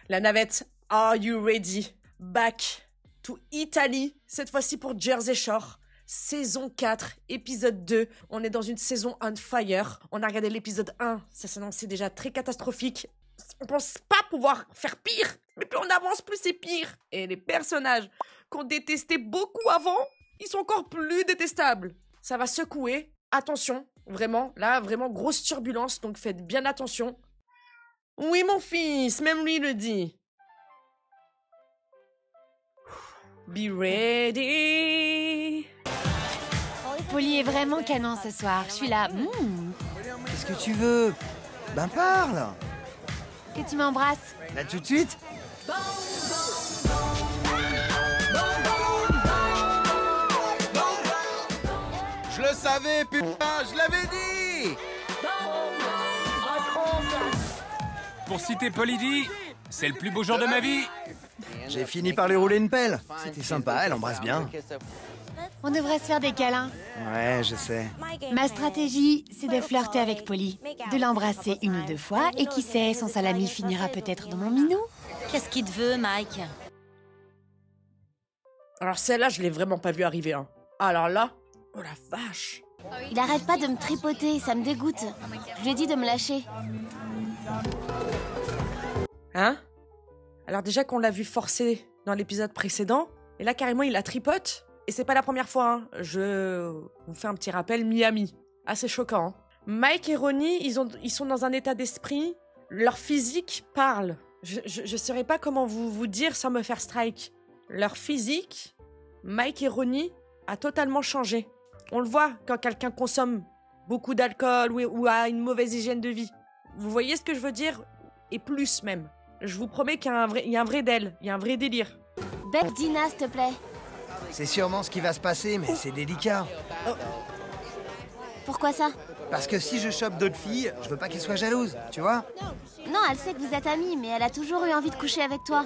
La navette, are you ready? Back to Italy, cette fois-ci pour Jersey Shore. Saison 4, épisode 2. On est dans une saison on fire. On a regardé l'épisode 1, ça s'annonçait déjà très catastrophique. On pense pas pouvoir faire pire, mais plus on avance, plus c'est pire. Et les personnages qu'on détestait beaucoup avant, ils sont encore plus détestables. Ça va secouer. Attention, vraiment, là, vraiment grosse turbulence, donc faites bien attention. Oui, mon fils, même lui le dit. Be ready. Polly est vraiment canon ce soir. Je suis là. Qu'est-ce que tu veux? Ben parle. Que tu m'embrasses. Là tout de suite. Je le savais, putain, je l'avais dit. Pour citer Polly D, c'est le plus beau jour de ma vie. J'ai fini par lui rouler une pelle. C'était sympa, elle embrasse bien. On devrait se faire des câlins. Ouais, je sais. Ma stratégie, c'est de flirter avec Polly, de l'embrasser 1 ou 2 fois, et qui sait, son salami finira peut-être dans mon minou. Qu'est-ce qu'il te veut, Mike? Alors celle-là, je l'ai vraiment pas vue arriver. Hein. Alors là, oh la vache. Il arrête pas de me tripoter, ça me dégoûte. Je lui ai dit de me lâcher. Hein? Alors déjà qu'on l'a vu forcer dans l'épisode précédent, et là carrément il la tripote. Et c'est pas la première fois, hein. Je vous fais un petit rappel, Miami. Assez choquant, hein. Mike et Ronnie, ils sont dans un état d'esprit, leur physique parle. Je saurais pas comment vous dire sans me faire strike. Leur physique, Mike et Ronnie, a totalement changé. On le voit quand quelqu'un consomme beaucoup d'alcool ou a une mauvaise hygiène de vie. Vous voyez ce que je veux dire? Et plus même. Je vous promets qu'il y a un vrai d'elle, il y a un vrai délire. Bec Dina, s'il te plaît. C'est sûrement ce qui va se passer, mais c'est délicat. Pourquoi ça? Parce que si je chope d'autres filles, je veux pas qu'elles soient jalouses, tu vois? Non, elle sait que vous êtes amis, mais elle a toujours eu envie de coucher avec toi.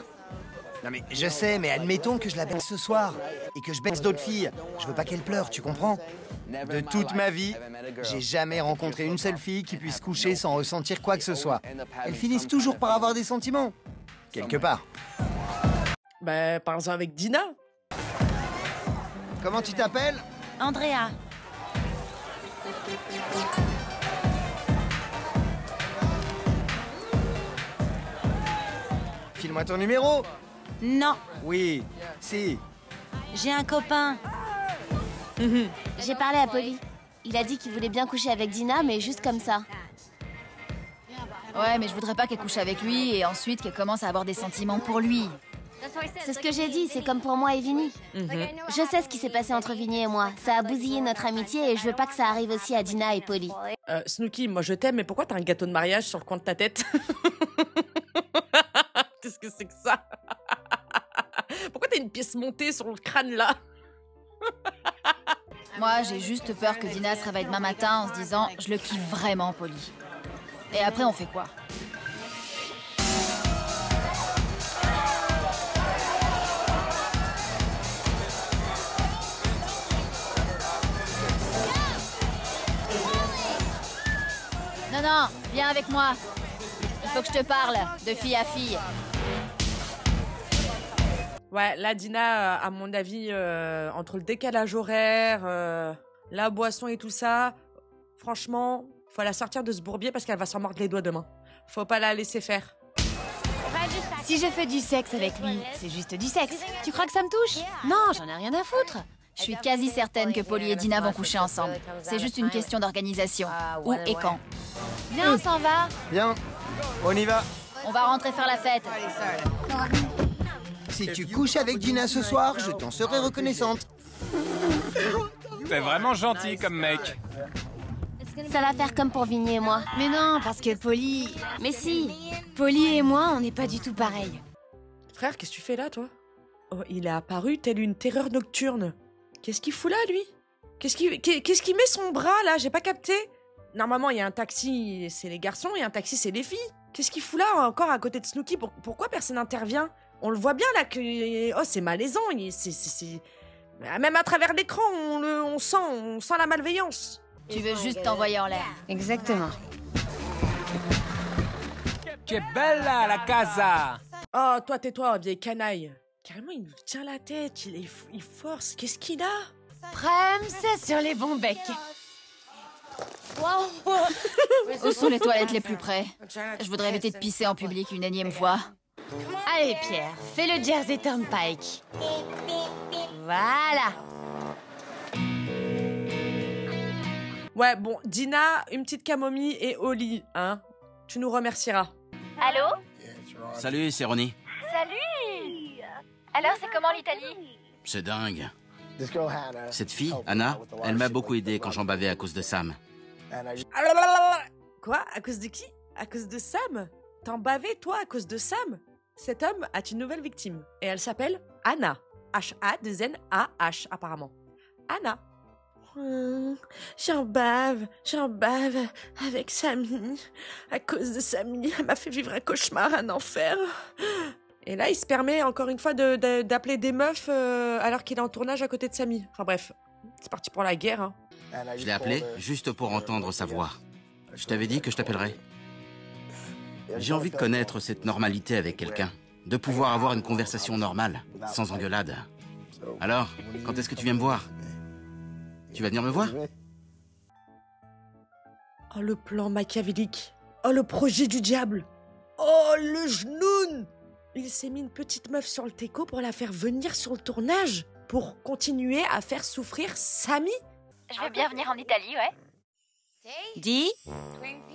Non mais je sais, mais admettons que je la baise ce soir et que je baise d'autres filles. Je veux pas qu'elle pleure, tu comprends? De toute ma vie, j'ai jamais rencontré une seule fille qui puisse coucher sans ressentir quoi que ce soit. Elles finissent toujours par avoir des sentiments. Quelque part. Bah, parlons avec Dina. Comment tu t'appelles? Andrea. File-moi ton numéro. Non, Oui, si. j'ai un copain. J'ai parlé à Polly. Il a dit qu'il voulait bien coucher avec Dina, mais juste comme ça. Ouais, mais je voudrais pas qu'elle couche avec lui et ensuite qu'elle commence à avoir des sentiments pour lui. C'est ce que j'ai dit, c'est comme pour moi et Vinny. Je sais ce qui s'est passé entre Vinny et moi. Ça a bousillé notre amitié et je veux pas que ça arrive aussi à Dina et Polly. Snooki, moi je t'aime, mais pourquoi t'as un gâteau de mariage sur le coin de ta tête? Qu'est-ce que c'est que ça? Pourquoi t'as une pièce montée sur le crâne là? Moi, j'ai juste peur que Dina se réveille demain matin en se disant « Je le kiffe vraiment, Polly ». Et après, on fait quoi? Non, viens avec moi. Il faut que je te parle, de fille à fille. Ouais, là, Dina, à mon avis, entre le décalage horaire, la boisson et tout ça, franchement, faut la sortir de ce bourbier parce qu'elle va s'en mordre les doigts demain. Faut pas la laisser faire. Si je fais du sexe avec lui, c'est juste du sexe. Tu crois que ça me touche? Non, j'en ai rien à foutre. Je suis quasi certaine que Polly et Dina vont coucher ensemble. C'est juste une question d'organisation. Où et quand? Viens, on s'en va. Bien, on y va. On va rentrer faire la fête. Si tu couches avec Dina ce soir, je t'en serai reconnaissante. T'es vraiment gentil comme mec. Ça va faire comme pour Vinny et moi. Mais non, parce que Polly... Mais si. Polly et moi, on n'est pas du tout pareils. Frère, qu'est-ce que tu fais là, toi? Oh, il est apparu tel une terreur nocturne. Qu'est-ce qu'il fout là, lui? Qu'est-ce qu'il met son bras, là? J'ai pas capté. Normalement, il y a un taxi, c'est les garçons, et un taxi, c'est les filles. Qu'est-ce qu'il fout là, encore à côté de Snooki? Pourquoi personne n'intervient? On le voit bien, là, que... Oh, c'est malaisant. Même à travers l'écran, on sent la malveillance. Tu veux juste t'envoyer en l'air. Exactement. Que bella la casa! Oh, toi, tais-toi, vieille canaille. Carrément, il nous tient la tête, il force. Qu'est-ce qu'il a? Prem, c'est sur les bons becs. Où sont les toilettes les plus près? Je voudrais éviter de pisser en public une énième fois. Allez, Pierre, fais le Jersey Turnpike. Voilà. Ouais, bon, Dina, une petite camomille et au lit, hein. Tu nous remercieras. Allô? Salut, c'est Ronnie. Salut! Alors, c'est comment l'Italie? C'est dingue. Cette fille, Anna, elle m'a beaucoup aidé quand j'en bavais à cause de Sam. Quoi? À cause de qui? À cause de Sam? T'en bavais, toi, à cause de Sam? Cet homme a une nouvelle victime. Et elle s'appelle Anna. H-A-2-N-A-H, apparemment. Anna. J'en bave avec Samy. À cause de Samy, elle m'a fait vivre un cauchemar, un enfer. Et là, il se permet encore une fois d'appeler des meufs alors qu'il est en tournage à côté de Samy. Enfin bref, c'est parti pour la guerre. Hein. Je l'ai appelé juste pour entendre sa voix. Je t'avais dit que je t'appellerais. J'ai envie de connaître cette normalité avec quelqu'un. De pouvoir avoir une conversation normale, sans engueulade. Alors, quand est-ce que tu viens me voir? Tu vas venir me voir? Oh, le plan machiavélique. Oh, le projet du diable. Oh, le genoun. Il s'est mis une petite meuf sur le teco pour la faire venir sur le tournage. Pour continuer à faire souffrir Samy. Je veux bien venir en Italie, ouais. Dis,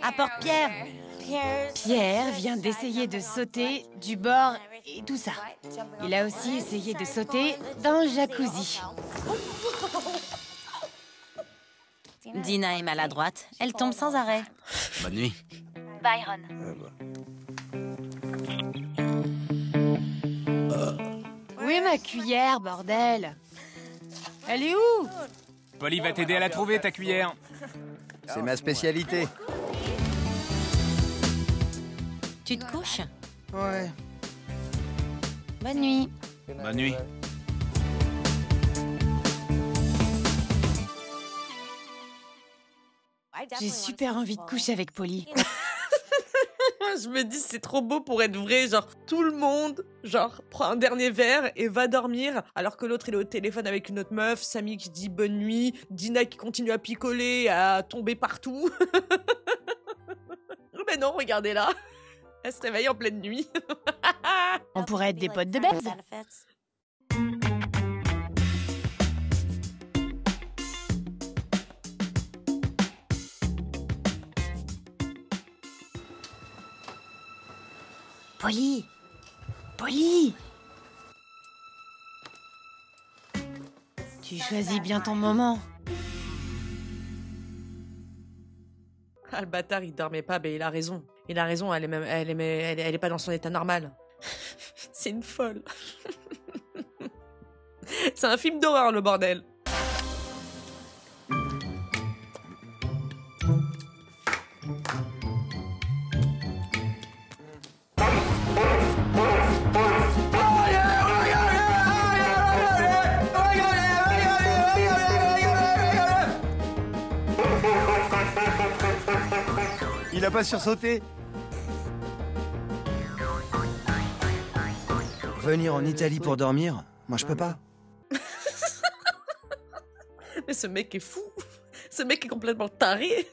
apporte Pierre. Pierre vient d'essayer de sauter du bord et tout ça. Il a aussi essayé de sauter dans le jacuzzi. Dina est maladroite. Elle tombe sans arrêt. Bonne nuit. Byron. Où est ma cuillère, bordel? Elle est où? Polly va t'aider à la trouver, ta cuillère. C'est ma spécialité. Tu te couches? Ouais. Bonne nuit. Bonne nuit. J'ai super envie de coucher avec Polly. Je me dis, c'est trop beau pour être vrai. Genre, tout le monde, genre, prend un dernier verre et va dormir. Alors que l'autre, il est au téléphone avec une autre meuf. Samy qui dit bonne nuit. Dina qui continue à picoler, à tomber partout. Mais non, regardez là. Elle se réveille en pleine nuit. On pourrait être des potes de baise. Polly! Polly! Tu choisis bien ton moment. Ah, le bâtard, il dormait pas, mais il a raison. Il a raison, elle est pas dans son état normal. C'est une folle. C'est un film d'horreur, le bordel. Il a pas sursauté. Venir en Italie pour dormir? Moi, je peux pas. Mais ce mec est fou. Ce mec est complètement taré.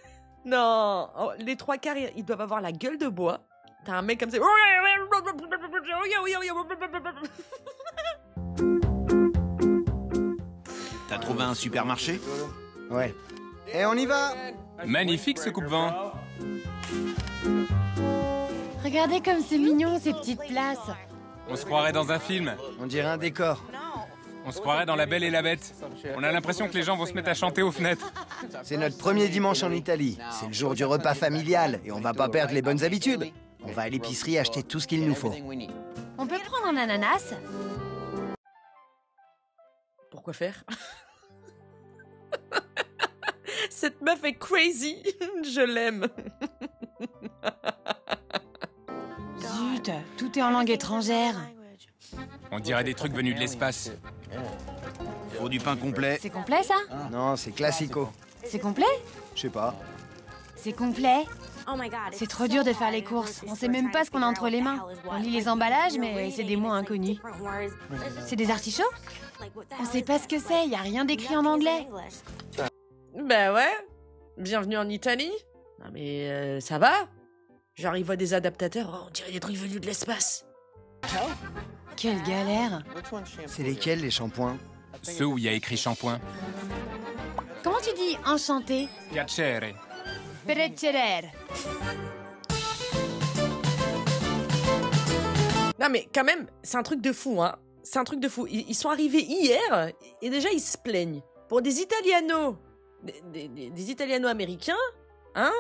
Non. Oh, les trois quarts, ils doivent avoir la gueule de bois. T'as un mec comme ça. T'as trouvé un supermarché? Ouais. Et on y va! Magnifique ce coupe-vent. Regardez comme c'est mignon, ces petites places. On se croirait dans un film. On dirait un décor. On se croirait dans La Belle et la Bête. On a l'impression que les gens vont se mettre à chanter aux fenêtres. C'est notre premier dimanche en Italie. C'est le jour du repas familial et on va pas perdre les bonnes habitudes. On va à l'épicerie acheter tout ce qu'il nous faut. On peut prendre un ananas? Pourquoi faire? Cette meuf est crazy. Je l'aime. Zut, tout est en langue étrangère. On dirait des trucs venus de l'espace. Faut du pain complet. C'est complet, ça? Non, c'est classico. C'est complet? Je sais pas. C'est complet? C'est trop dur de faire les courses. On sait même pas ce qu'on a entre les mains. On lit les emballages, mais c'est des mots inconnus. C'est des artichauts? On sait pas ce que c'est, y a rien d'écrit en anglais. Bah ouais. Bienvenue en Italie. Non mais ça va? Genre ils voient des adaptateurs, oh, on dirait des trucs venus de l'espace. Quelle galère. C'est lesquels, les shampoings? Ceux où il y a écrit shampoing. Comment tu dis enchanté? Piacere. Piacere. Non mais quand même, c'est un truc de fou, hein. C'est un truc de fou. Ils sont arrivés hier et déjà ils se plaignent. Pour des Italianos, des Italiano-américains, hein?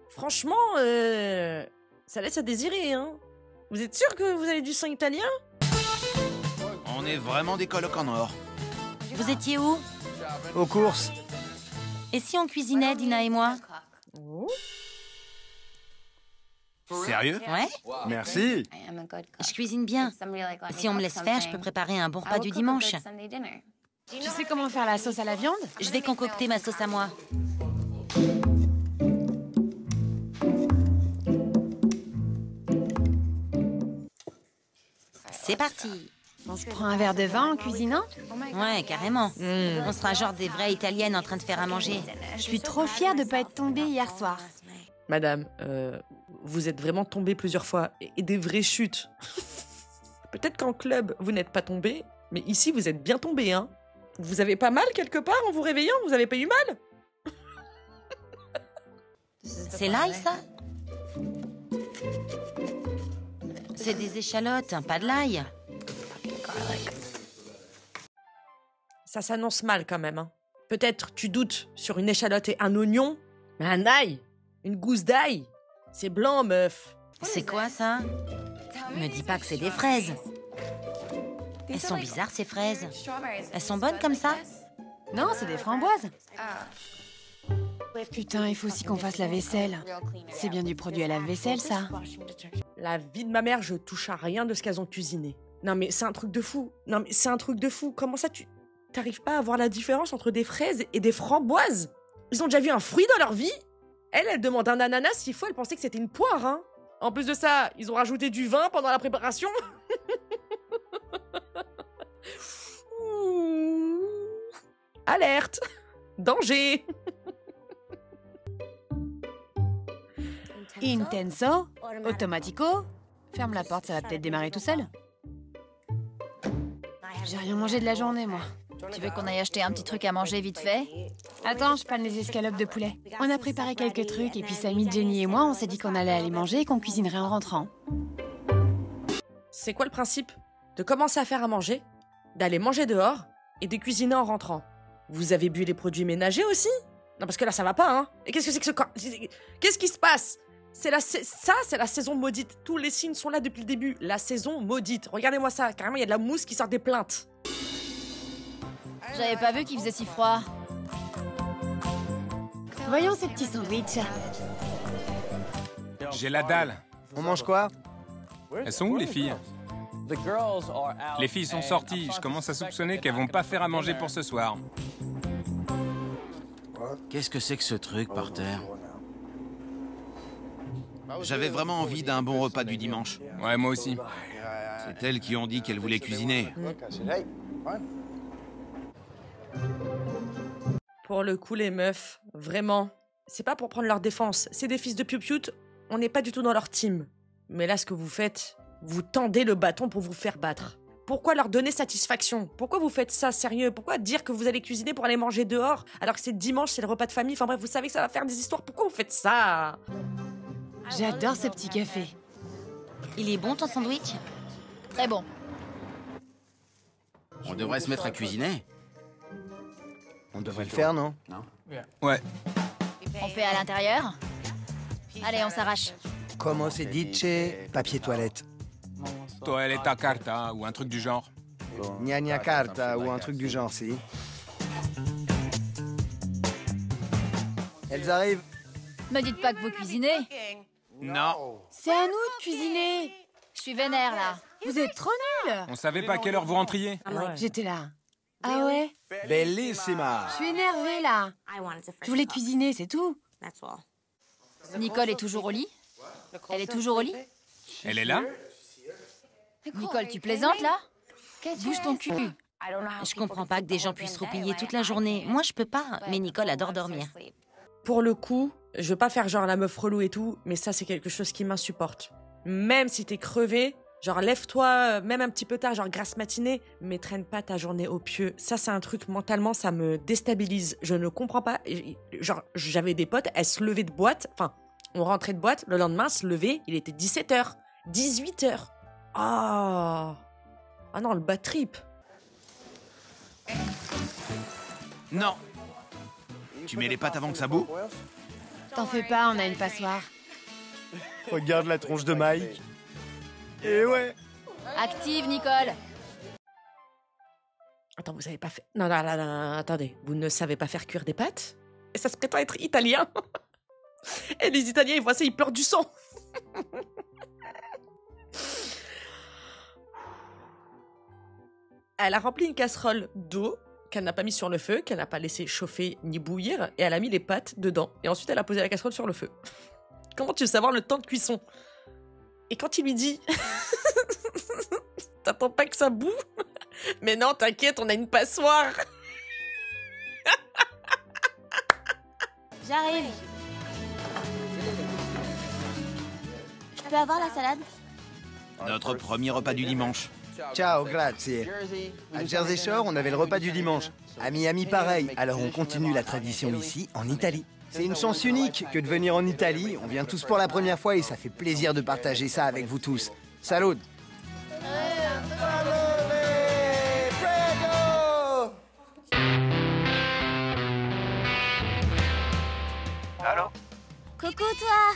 Franchement, ça laisse à désirer, hein. Vous êtes sûr que vous avez du sang italien? On est vraiment des colocs en or. Vous étiez où? Aux courses. Et si on cuisinait, Dina et moi? Sérieux? Ouais. Merci. Je cuisine bien. Si on me laisse faire, je peux préparer un bon repas du dimanche. Tu sais comment faire la sauce à la viande? Je vais concocter ma sauce à moi. C'est parti. On se prend un verre de vin en cuisinant? Ouais, carrément. On sera genre des vraies Italiennes en train de faire à manger. Je suis trop fière de pas être tombée hier soir. Madame, vous êtes vraiment tombée plusieurs fois et des vraies chutes. Peut-être qu'en club, vous n'êtes pas tombée, mais ici, vous êtes bien tombée, hein. Vous avez pas mal quelque part en vous réveillant? Vous avez pas eu mal? C'est l'ail, ça? C'est des échalotes, pas de l'ail. Ça s'annonce mal quand même, hein. Peut-être tu doutes sur une échalote et un oignon, mais un ail, une gousse d'ail, c'est blanc, meuf. C'est quoi, ça? Me dis pas que c'est des fraises. Elles sont bizarres, ces fraises. Elles sont bonnes comme ça? Non, c'est des framboises. Putain, il faut aussi qu'on fasse la vaisselle. C'est bien du produit à lave-vaisselle, ça. La vie de ma mère, je touche à rien de ce qu'elles ont cuisiné. Non mais c'est un truc de fou. Non mais c'est un truc de fou. Comment ça, tu t'arrives pas à voir la différence entre des fraises et des framboises? Ils ont déjà vu un fruit dans leur vie? Elle demande un ananas, s'il faut, elle pensait que c'était une poire, hein. En plus de ça, ils ont rajouté du vin pendant la préparation. Ouh. Alerte! Danger! Intenso, automatico. Ferme la porte, ça va peut-être démarrer tout seul. J'ai rien mangé de la journée, moi. Tu veux qu'on aille acheter un petit truc à manger vite fait? Attends, je panne les escalopes de poulet. On a préparé quelques trucs et puis Samy, Jenny et moi, on s'est dit qu'on allait aller manger et qu'on cuisinerait en rentrant. C'est quoi le principe? De commencer à faire à manger, d'aller manger dehors et de cuisiner en rentrant. Vous avez bu les produits ménagers aussi? Non, parce que là, ça va pas, hein. Et qu'est-ce que c'est que ce... Qu'est-ce qui se passe? C'est la saison maudite. Tous les signes sont là depuis le début. La saison maudite. Regardez-moi ça. Carrément, il y a de la mousse qui sort des plaintes. J'avais pas vu qu'il faisait si froid. Voyons ces petits sandwichs. J'ai la dalle. On mange quoi? Elles sont où, les filles? Les filles sont sorties. Je commence à soupçonner qu'elles vont pas faire à manger pour ce soir. Qu'est-ce que c'est que ce truc par terre? J'avais vraiment envie d'un bon repas du dimanche. Ouais, moi aussi. C'est elles qui ont dit qu'elles voulaient cuisiner. Pour le coup, les meufs, vraiment, c'est pas pour prendre leur défense. C'est des fils de piou-piout, on n'est pas du tout dans leur team. Mais là, ce que vous faites, vous tendez le bâton pour vous faire battre. Pourquoi leur donner satisfaction? Pourquoi vous faites ça, sérieux? Pourquoi dire que vous allez cuisiner pour aller manger dehors, alors que c'est dimanche, c'est le repas de famille? Enfin bref, vous savez que ça va faire des histoires. Pourquoi vous faites ça? J'adore ce petit café. Il est bon, ton sandwich? Très bon. On devrait se mettre à cuisiner. On devrait le faire, non? Ouais. On fait à l'intérieur? Allez, on s'arrache. Como se dice papier toilette? Toilette à carta ou un truc du genre. Gna carta ou un truc du genre, si. Elles arrivent. Me dites pas que vous cuisinez. Non. C'est à nous de cuisiner. Je suis vénère, là. Vous êtes trop nuls. On savait pas à quelle heure vous rentriez. J'étais là. Ah ouais? Bellissima. Je suis énervée, là. Je voulais cuisiner, c'est tout. Nicole est toujours au lit? Elle est toujours au lit? Elle est là? Nicole, tu plaisantes là? Bouge ton cul. Je comprends pas que des gens puissent roupiller toute la journée. Moi, je peux pas, mais Nicole adore dormir. Pour le coup, je veux pas faire genre la meuf relou et tout, mais ça, c'est quelque chose qui m'insupporte. Même si t'es crevé, genre lève-toi, même un petit peu tard, genre grasse matinée, mais traîne pas ta journée au pieu. Ça, c'est un truc, mentalement, ça me déstabilise. Je ne comprends pas. Genre, j'avais des potes, elles se levaient de boîte, enfin, on rentrait de boîte, le lendemain, se lever, il était 17h, 18h. Ah non, le bad trip. Non. Tu mets les pattes avant que ça boue? T'en fais pas, on a une passoire. Regarde la tronche de Mike. Et ouais. Active, Nicole. Attends, vous savez pas faire... Non, attendez. Vous ne savez pas faire cuire des pâtes? Et ça se prétend être italien. Et les Italiens, ils voient ça, ils pleurent du sang. Elle a rempli une casserole d'eau qu'elle n'a pas mis sur le feu, qu'elle n'a pas laissé chauffer ni bouillir, et elle a mis les pâtes dedans. Et ensuite, elle a posé la casserole sur le feu. Comment tu veux savoir le temps de cuisson? Et quand il lui dit... T'attends pas que ça boue? Mais non, t'inquiète, on a une passoire. J'arrive. Je peux avoir la salade? Notre premier repas du dimanche. Ciao, grazie. À Jersey Shore, on avait le repas du dimanche. À Miami, pareil. Alors on continue la tradition ici, en Italie. C'est une chance unique que de venir en Italie. On vient tous pour la première fois et ça fait plaisir de partager ça avec vous tous. Salut! Allô? Coucou toi!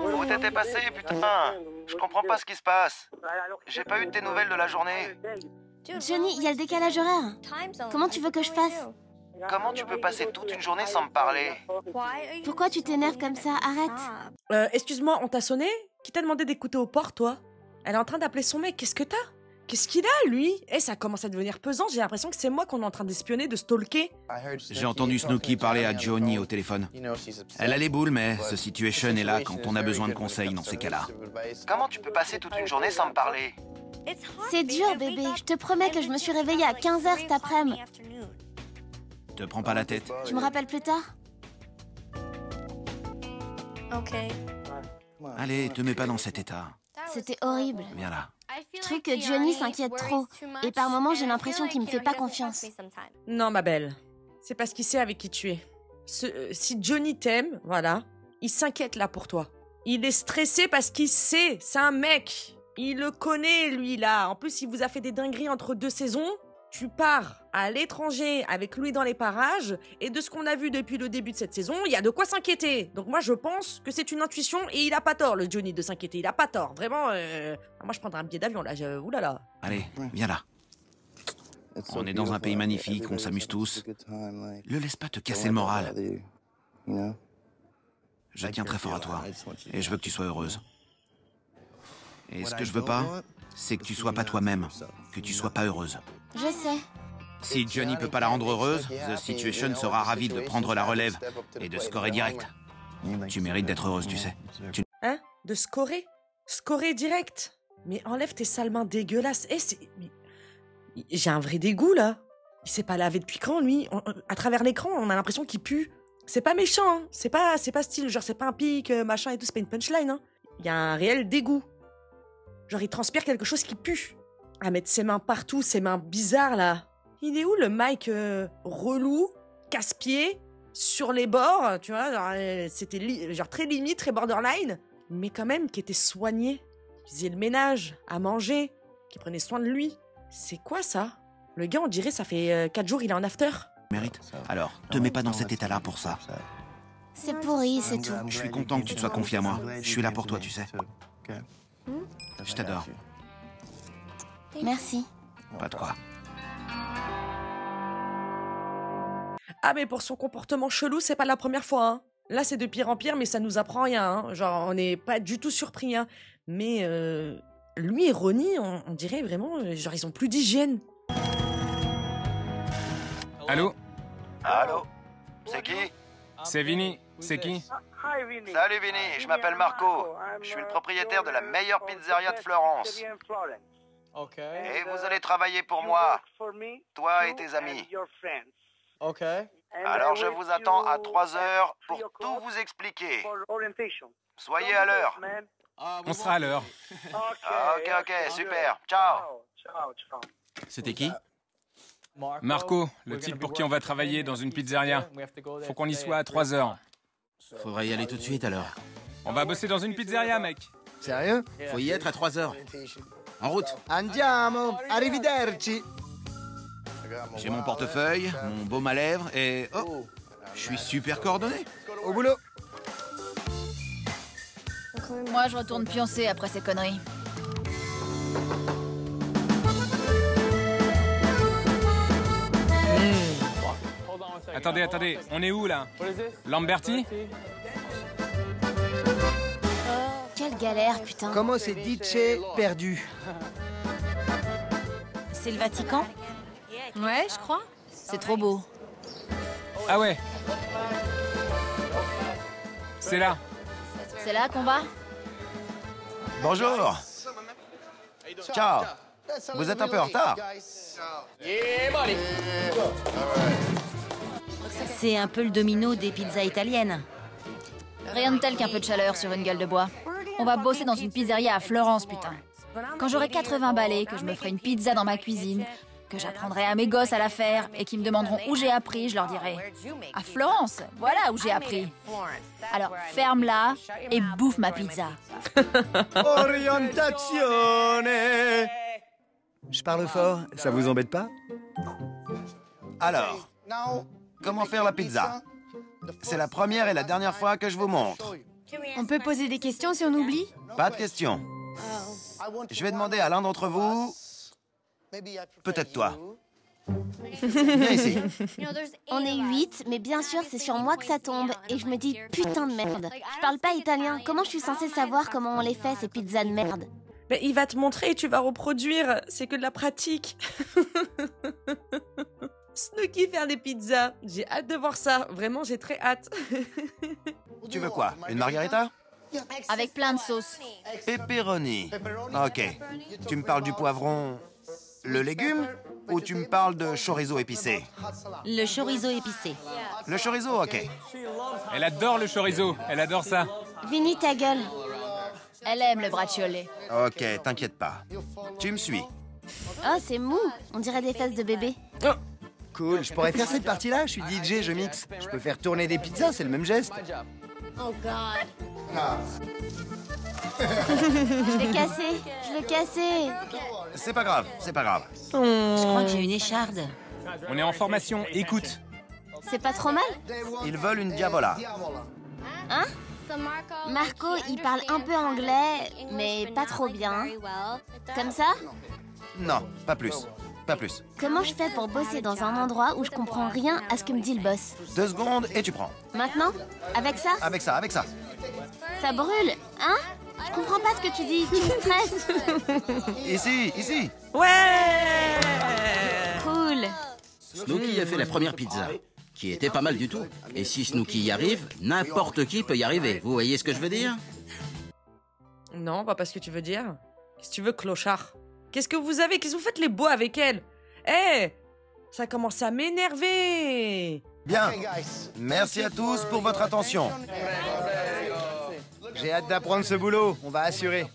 Où t'étais passé, putain? Je comprends pas ce qui se passe. J'ai pas eu de tes nouvelles de la journée. Johnny, il y a le décalage horaire. Comment tu veux que je fasse? Comment tu peux passer toute une journée sans me parler? Pourquoi tu t'énerves comme ça? Arrête. Excuse-moi, on t'a sonné? Qui t'a demandé d'écouter au port, toi? Elle est en train d'appeler son mec, qu'est-ce que t'as? Qu'est-ce qu'il a, lui? Ça commence à devenir pesant, j'ai l'impression que c'est moi qu'on est en train d'espionner, de stalker. J'ai entendu Snooki parler à Johnny au téléphone. Elle a les boules, mais The Situation est là quand on a besoin de conseils dans ces cas-là. Comment tu peux passer toute une journée sans me parler? C'est dur, bébé. Je te promets que je me suis réveillée à 15h cet après-midi. Te prends pas la tête. Tu me rappelles plus tard? Allez, te mets pas dans cet état. C'était horrible. Viens là. Je trouve que Johnny s'inquiète trop. Et par moments, j'ai l'impression qu'il me fait pas confiance. Non, ma belle. C'est parce qu'il sait avec qui tu es. Si Johnny t'aime, voilà, il s'inquiète là pour toi. Il est stressé parce qu'il sait, c'est un mec. Il le connaît, lui, là. En plus, il vous a fait des dingueries entre 2 saisons. Tu pars à l'étranger avec lui dans les parages, et de ce qu'on a vu depuis le début de cette saison, il y a de quoi s'inquiéter. Donc moi, je pense que c'est une intuition, et il a pas tort, le Johnny, de s'inquiéter. Il a pas tort, vraiment. Moi, je prendrais un billet d'avion, là. Oulala. Allez, viens là. On est dans un pays magnifique, on s'amuse tous. Le laisse pas te casser le moral. Je tiens très fort à toi, et je veux que tu sois heureuse. Et ce que je veux pas, c'est que tu sois pas toi-même, que tu sois pas heureuse. Je sais. Si Johnny peut pas la rendre heureuse, The Situation sera ravi de prendre la relève et de scorer direct. Tu mérites d'être heureuse, tu sais. Hein? De scorer? Scorer direct? Mais enlève tes sales mains dégueulasses. J'ai un vrai dégoût, là. Il s'est pas lavé depuis quand, lui? À travers l'écran, on a l'impression qu'il pue. C'est pas méchant, hein. C'est pas style, genre, c'est pas un pic, machin et tout, c'est pas une punchline, hein. Il y a un réel dégoût. Genre, il transpire quelque chose qui pue. À mettre ses mains partout, ses mains bizarres, là. Il est où, le Mike relou, casse-pied, sur les bords, tu vois, c'était genre très limite, très borderline, mais quand même qui était soigné, qui faisait le ménage, à manger, qui prenait soin de lui. C'est quoi, ça? Le gars, on dirait, ça fait 4 jours, il est en after. Mérite. Alors, te mets pas dans cet état-là pour ça. C'est pourri, c'est tout. Je suis content que tu te sois confié à moi. Je suis là pour toi, tu sais. Je t'adore. Merci. Pas de quoi. Ah, mais pour son comportement chelou, c'est pas la première fois, hein. Là, c'est de pire en pire, mais ça nous apprend rien, hein. Genre, on n'est pas du tout surpris, hein. Mais lui et Ronnie, on dirait vraiment, genre, ils ont plus d'hygiène. Allô? Allô? C'est qui? C'est Vinny. C'est qui? Salut Vinny, je m'appelle Marco. Je suis le propriétaire de la meilleure pizzeria de Florence. Et vous allez travailler pour moi, toi et tes amis. Alors je vous attends à 3 heures pour tout vous expliquer. Soyez à l'heure. On sera à l'heure. Ok, super. Ciao. C'était qui? Marco, le type pour qui on va travailler dans une pizzeria. Faut qu'on y soit à 3 heures. Faudrait y aller tout de suite alors. On va bosser dans une pizzeria, mec. Sérieux? Faut y être à 3 heures. En route. Andiamo! Arrivederci! J'ai mon portefeuille, mon baume à lèvres et... Oh, je suis super coordonné. Au boulot! Moi, je retourne pioncer après ces conneries. Attendez, on est où là? Lamberti? Quelle galère, putain. Comment c'est Dice perdu? C'est le Vatican? Ouais, je crois. C'est trop beau. Ah ouais. C'est là. C'est là qu'on va? Bonjour. Ciao. Vous êtes un peu en retard. C'est un peu le domino des pizzas italiennes. Rien de tel qu'un peu de chaleur sur une gueule de bois. On va bosser dans une pizzeria à Florence, putain. Quand j'aurai 80 balais, que je me ferai une pizza dans ma cuisine, que j'apprendrai à mes gosses à la faire et qu'ils me demanderont où j'ai appris, je leur dirai « À Florence, voilà où j'ai appris. Alors ferme-la et bouffe ma pizza. » Orientazione! Je parle fort, ça vous embête pas? Alors, comment faire la pizza? C'est la première et la dernière fois que je vous montre. On peut poser des questions si on oublie? Pas de questions. Je vais demander à l'un d'entre vous... Peut-être toi. Viens ici. On est 8, mais bien sûr, c'est sur moi que ça tombe. Et je me dis, putain de merde. Je parle pas italien. Comment je suis censée savoir comment on les fait, ces pizzas de merde? Mais il va te montrer et tu vas reproduire. C'est que de la pratique. Snooki faire des pizzas. J'ai hâte de voir ça. Vraiment, j'ai très hâte. Tu veux quoi? Une margarita? Avec plein de sauce. Pepperoni. Ok. Tu me parles du poivron... Le légume? Ou tu me parles de chorizo épicé? Le chorizo épicé. Le chorizo, ok. Elle adore le chorizo. Elle adore ça. Vinny, ta gueule. Elle aime le braciole. Ok, t'inquiète pas. Tu me suis. Oh, c'est mou. On dirait des fesses de bébé. Cool, je pourrais faire cette partie-là, je suis DJ, je mixe. Je peux faire tourner des pizzas, c'est le même geste. Oh God. Je l'ai cassé. C'est pas grave, c'est pas grave. Je crois que j'ai une écharde. On est en formation, écoute. C'est pas trop mal? Ils veulent une diavola. Hein? Marco, il parle un peu anglais, mais pas trop bien. Comme ça? Non, pas plus. Pas plus. Comment je fais pour bosser dans un endroit où je comprends rien à ce que me dit le boss? 2 secondes et tu prends. Maintenant? Avec ça? Avec ça. Ça brûle, hein? Je comprends pas ce que tu dis, tu me stresses. Ici. Ouais! Cool. Snooki a fait la première pizza, qui était pas mal du tout. Et si Snooki y arrive, n'importe qui peut y arriver. Vous voyez ce que je veux dire? Non, pas ce que tu veux dire. Qu'est-ce que tu veux, clochard? Qu'est-ce que vous avez? Qu'est-ce que vous faites les beaux avec elle? Ça commence à m'énerver. Bien. Merci à tous pour votre attention. J'ai hâte d'apprendre ce boulot, on va assurer.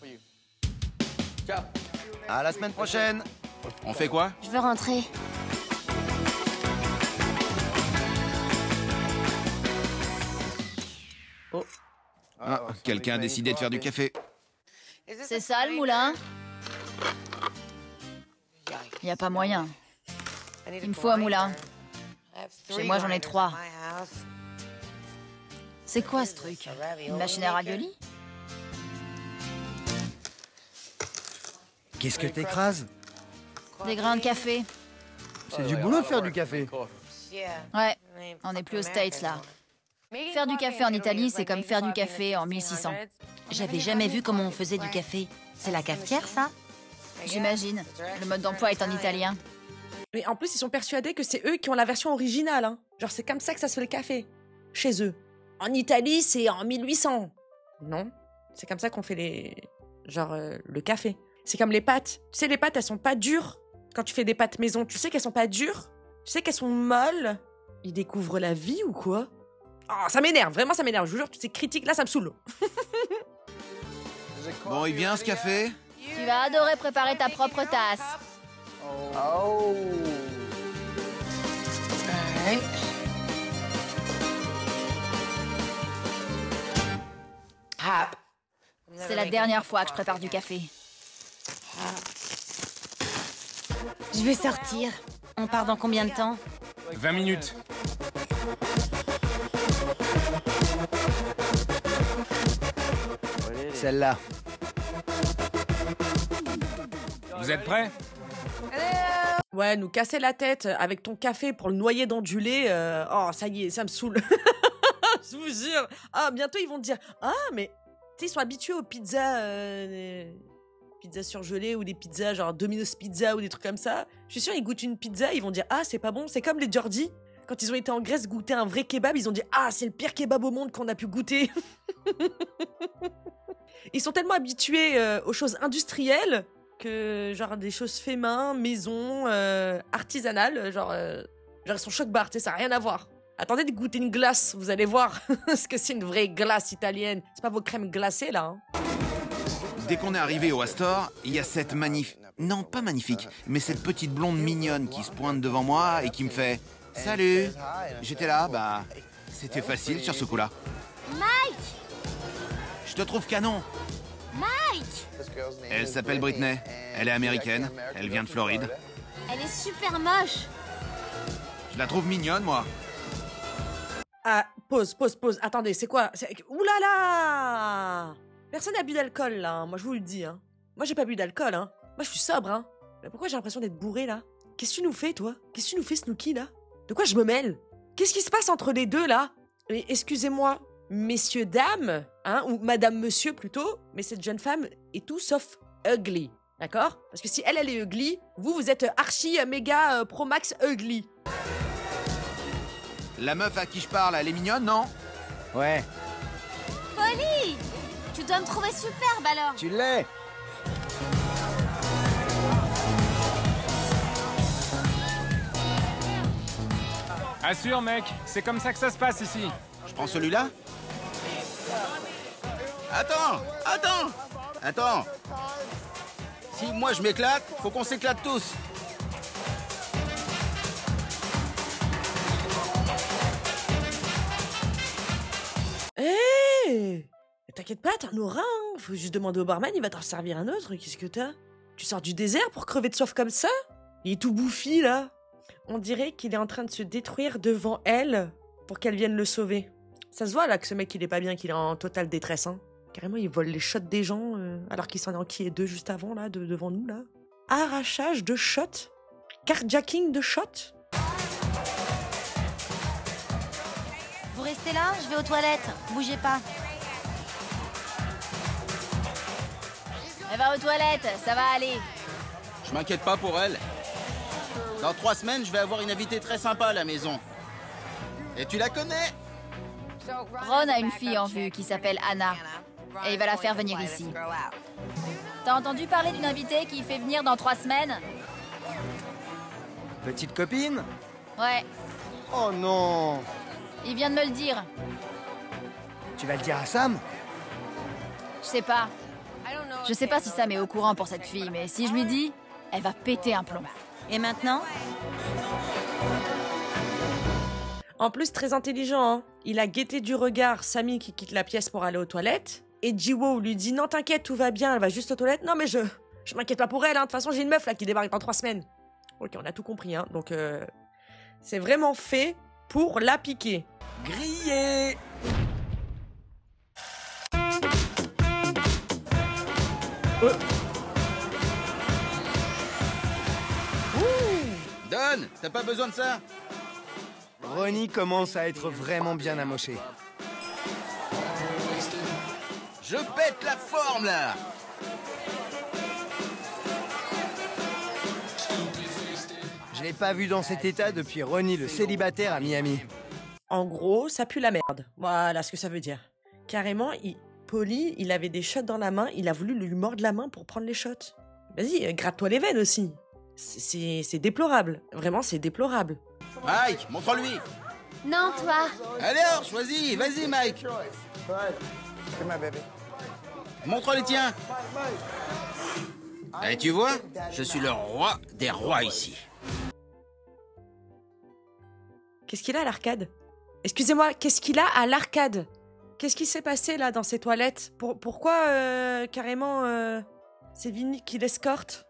À la semaine prochaine. On fait quoi? Je veux rentrer. Ah, quelqu'un a décidé de faire du café. C'est ça le moulin? Y a pas moyen. Il me faut un moulin. Chez moi, j'en ai 3. C'est quoi ce truc? Une machine à raviolis? Qu'est-ce que t'écrases? Des grains de café. C'est du boulot de faire du café. Ouais, on n'est plus aux States là. Faire du café en Italie, c'est comme faire du café en 1600. J'avais jamais vu comment on faisait du café. C'est la cafetière, ça? J'imagine. Le mode d'emploi est en italien. Mais en plus, ils sont persuadés que c'est eux qui ont la version originale. Hein. Genre, c'est comme ça que ça se fait le café. Chez eux. En Italie, c'est en 1800. Non, c'est comme ça qu'on fait le café. C'est comme les pâtes. Tu sais, les pâtes, elles sont pas dures. Quand tu fais des pâtes maison, tu sais qu'elles sont pas dures. Tu sais qu'elles sont molles. Ils découvrent la vie ou quoi? Oh, ça m'énerve, vraiment ça m'énerve. Je vous jure, toutes ces critiques-là, ça me saoule. Bon, il vient ce café? Tu vas adorer préparer ta propre tasse. Oh. C'est la dernière fois que je prépare du café. Je vais sortir. On part dans combien de temps? 20 minutes. Celle-là. Vous êtes prêts? Ouais, nous casser la tête avec ton café pour le noyer dans du lait. Oh, ça y est, ça me saoule. Je vous jure. Ah, bientôt ils vont te dire, ah, mais tu sais, ils sont habitués aux pizzas, pizzas surgelées ou des pizzas genre Domino's Pizza ou des trucs comme ça. Je suis sûre, ils goûtent une pizza, ils vont dire, ah, c'est pas bon. C'est comme les Geordi. Quand ils ont été en Grèce goûter un vrai kebab, ils ont dit, ah, c'est le pire kebab au monde qu'on a pu goûter. Ils sont tellement habitués aux choses industrielles que genre des choses fait main, maison, artisanales, genre ils sont choc-barres, tu sais, ça n'a rien à voir. Attendez de goûter une glace, vous allez voir ce que c'est une vraie glace italienne. C'est pas vos crèmes glacées là. Hein. Dès qu'on est arrivé au Astor, il y a cette Non, pas magnifique, mais cette petite blonde mignonne qui se pointe devant moi et qui me fait « Salut !» J'étais là, bah... C'était facile sur ce coup-là. Mike! Je te trouve canon. Mike! Elle s'appelle Britney. Elle est américaine. Elle vient de Floride. Elle est super moche. Je la trouve mignonne, moi. Ah, pause. Attendez, c'est quoi? Ouh là là! Personne n'a bu d'alcool, là. Hein. Moi, je vous le dis. Hein. Moi, j'ai pas bu d'alcool. Hein. Moi, je suis sobre. Hein. Mais pourquoi j'ai l'impression d'être bourré, là? Qu'est-ce que tu nous fais, toi? Qu'est-ce que tu nous fais, Snooki, là? De quoi je me mêle? Qu'est-ce qui se passe entre les deux, là? Et excusez-moi, messieurs, dames, hein, ou madame, monsieur, plutôt, mais cette jeune femme est tout sauf ugly. D'accord? Parce que si elle est ugly, vous êtes archi, méga, pro max ugly. La meuf à qui je parle, elle est mignonne, non? Ouais. Polly! Tu dois me trouver superbe, alors. Tu l'es. Assure, mec, c'est comme ça que ça se passe ici. Je prends celui-là? Attends. Si moi je m'éclate, faut qu'on s'éclate tous. Hé! T'inquiète pas, t'as un aura, hein. Faut juste demander au barman, il va t'en servir un autre. Qu'est-ce que t'as? Tu sors du désert pour crever de soif comme ça? Il est tout bouffi, là. On dirait qu'il est en train de se détruire devant elle pour qu'elle vienne le sauver. Ça se voit, là, que ce mec, il est pas bien, qu'il est en totale détresse, hein. Carrément, il vole les shots des gens, alors qu'il s'en est enquillé deux juste avant, là, devant nous, là. Arrachage de shots? Carjacking de shots? Vous restez là, je vais aux toilettes. Bougez pas. Elle va aux toilettes, ça va aller. Je m'inquiète pas pour elle. Dans 3 semaines, je vais avoir une invitée très sympa à la maison. Et tu la connais? Ron a une fille en vue qui s'appelle Anna. Et il va la faire venir ici. T'as entendu parler d'une invitée qui fait venir dans 3 semaines? Petite copine? Ouais, Oh non! il vient de me le dire. Tu vas le dire à Sam? Je sais pas. Je sais pas si Sam est au courant pour cette fille, mais si je lui dis, elle va péter un plomb. Et maintenant? En plus, très intelligent, hein. Il a guetté du regard Sammy qui quitte la pièce pour aller aux toilettes. Et Jiwoo lui dit, non, t'inquiète, tout va bien, elle va juste aux toilettes. Non, mais je m'inquiète pas pour elle, hein. De toute façon, j'ai une meuf, là, qui débarque dans 3 semaines. Ok, on a tout compris, hein. Donc, c'est vraiment fait pour la piquer. Grillé! Donne, t'as pas besoin de ça? Ronnie commence à être vraiment bien amoché. Je pète la forme, là! Je l'ai pas vu dans cet état depuis Ronnie le célibataire à Miami. En gros, ça pue la merde. Voilà ce que ça veut dire. Carrément, Polly, il avait des shots dans la main, il a voulu lui mordre la main pour prendre les shots. Vas-y, gratte-toi les veines aussi. C'est déplorable. Vraiment, c'est déplorable. Mike, montre-lui. Non, toi. Allez, alors, choisis. Vas-y, Mike. Montre les tiens. Et tu vois, je suis le roi des rois ici. Qu'est-ce qu'il a à l'arcade? Excusez-moi, qu'est-ce qu'il a à l'arcade? Qu'est-ce qui s'est passé là dans ces toilettes? Pourquoi carrément c'est Vinny qui l'escorte?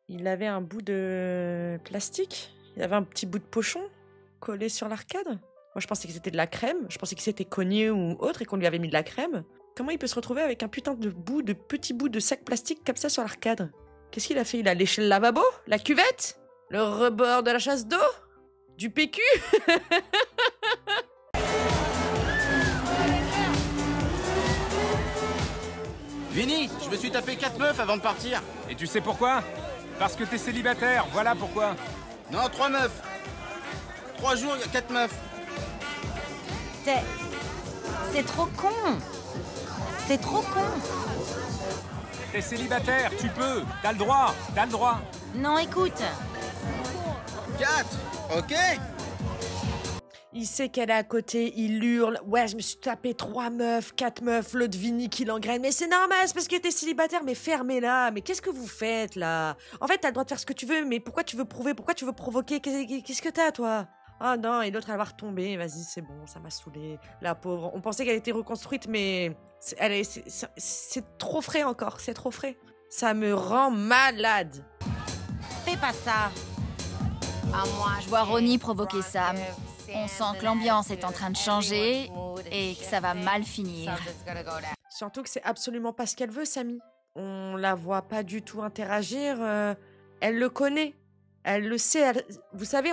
Il avait un bout de plastique? Il avait un petit bout de pochon collé sur l'arcade? Moi je pensais que c'était de la crème, je pensais qu'il s'était cogné ou autre et qu'on lui avait mis de la crème. Comment il peut se retrouver avec un putain de petit bout de sac plastique comme ça sur l'arcade? Qu'est-ce qu'il a fait? Il a léché le lavabo? La cuvette? Le rebord de la chasse d'eau? Du PQ? Vinny, je me suis tapé 4 meufs avant de partir. Et tu sais pourquoi? Parce que t'es célibataire, voilà pourquoi. Non, 3 meufs. 3 jours, il y a 4 meufs. C'est trop con. C'est trop con. T'es célibataire, tu peux. T'as le droit, t'as le droit. Non, écoute. 4, ok? Il sait qu'elle est à côté, il hurle. Ouais, je me suis tapé 3 meufs, 4 meufs, l'autre Vinny qui l'engraine. Mais c'est normal, c'est parce que t'es célibataire, mais fermez-la. Mais qu'est-ce que vous faites là? En fait, t'as le droit de faire ce que tu veux, mais pourquoi tu veux prouver? Pourquoi tu veux provoquer? Qu'est-ce que t'as, toi? Ah non, et l'autre, elle va retomber. Vas-y, c'est bon, ça m'a saoulée. La pauvre. On pensait qu'elle était reconstruite, mais c'est trop frais encore, c'est trop frais. Ça me rend malade. Fais pas ça. Je vois Ronnie provoquer Sam. On sent que l'ambiance est en train de changer et que ça va mal finir. Surtout que c'est absolument pas ce qu'elle veut, Sammy. On la voit pas du tout interagir. Elle le connaît. Elle le sait. Vous savez,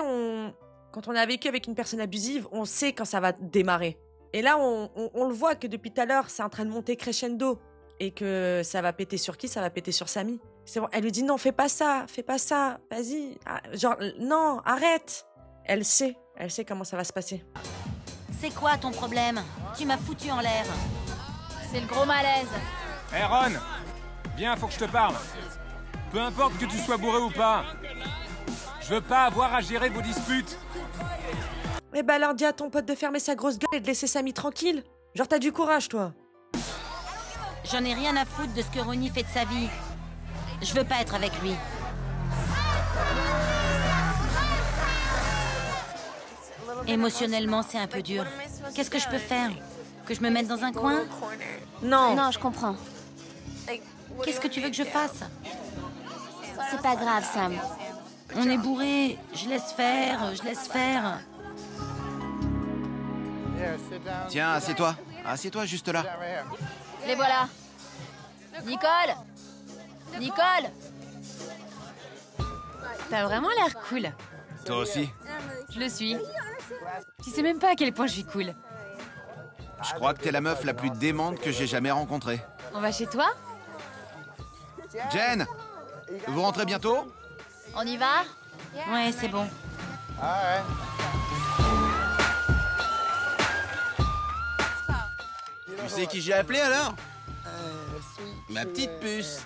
quand on a vécu avec une personne abusive, on sait quand ça va démarrer. Et là, on le voit que depuis tout à l'heure, c'est en train de monter crescendo. Et que ça va péter sur qui? Ça va péter sur Sammy. C'est bon. Elle lui dit non, fais pas ça, vas-y. Genre, non, arrête. Elle sait comment ça va se passer. C'est quoi ton problème? Tu m'as foutu en l'air. C'est le gros malaise. Hé Ron, viens, faut que je te parle. Peu importe que tu sois bourré ou pas, je veux pas avoir à gérer vos disputes. Eh ben alors dis à ton pote de fermer sa grosse gueule et de laisser Sammy tranquille. Genre t'as du courage, toi. J'en ai rien à foutre de ce que Ronnie fait de sa vie. Je veux pas être avec lui. Émotionnellement, c'est un peu dur. Qu'est-ce que je peux faire? Que je me mette dans un coin? Non. Non, je comprends. Qu'est-ce que tu veux que je fasse? C'est pas grave, Sam. On est bourré. Je laisse faire. Tiens, assieds-toi. Assieds-toi juste là. Les voilà. Nicole! Nicole! T'as vraiment l'air cool. Toi aussi. Je le suis. Tu sais même pas à quel point je suis cool. Je crois que t'es la meuf la plus démente que j'ai jamais rencontrée. On va chez toi? Jen, vous rentrez bientôt? On y va? Ouais, c'est bon. Tu sais qui j'ai appelé alors? Ma petite puce.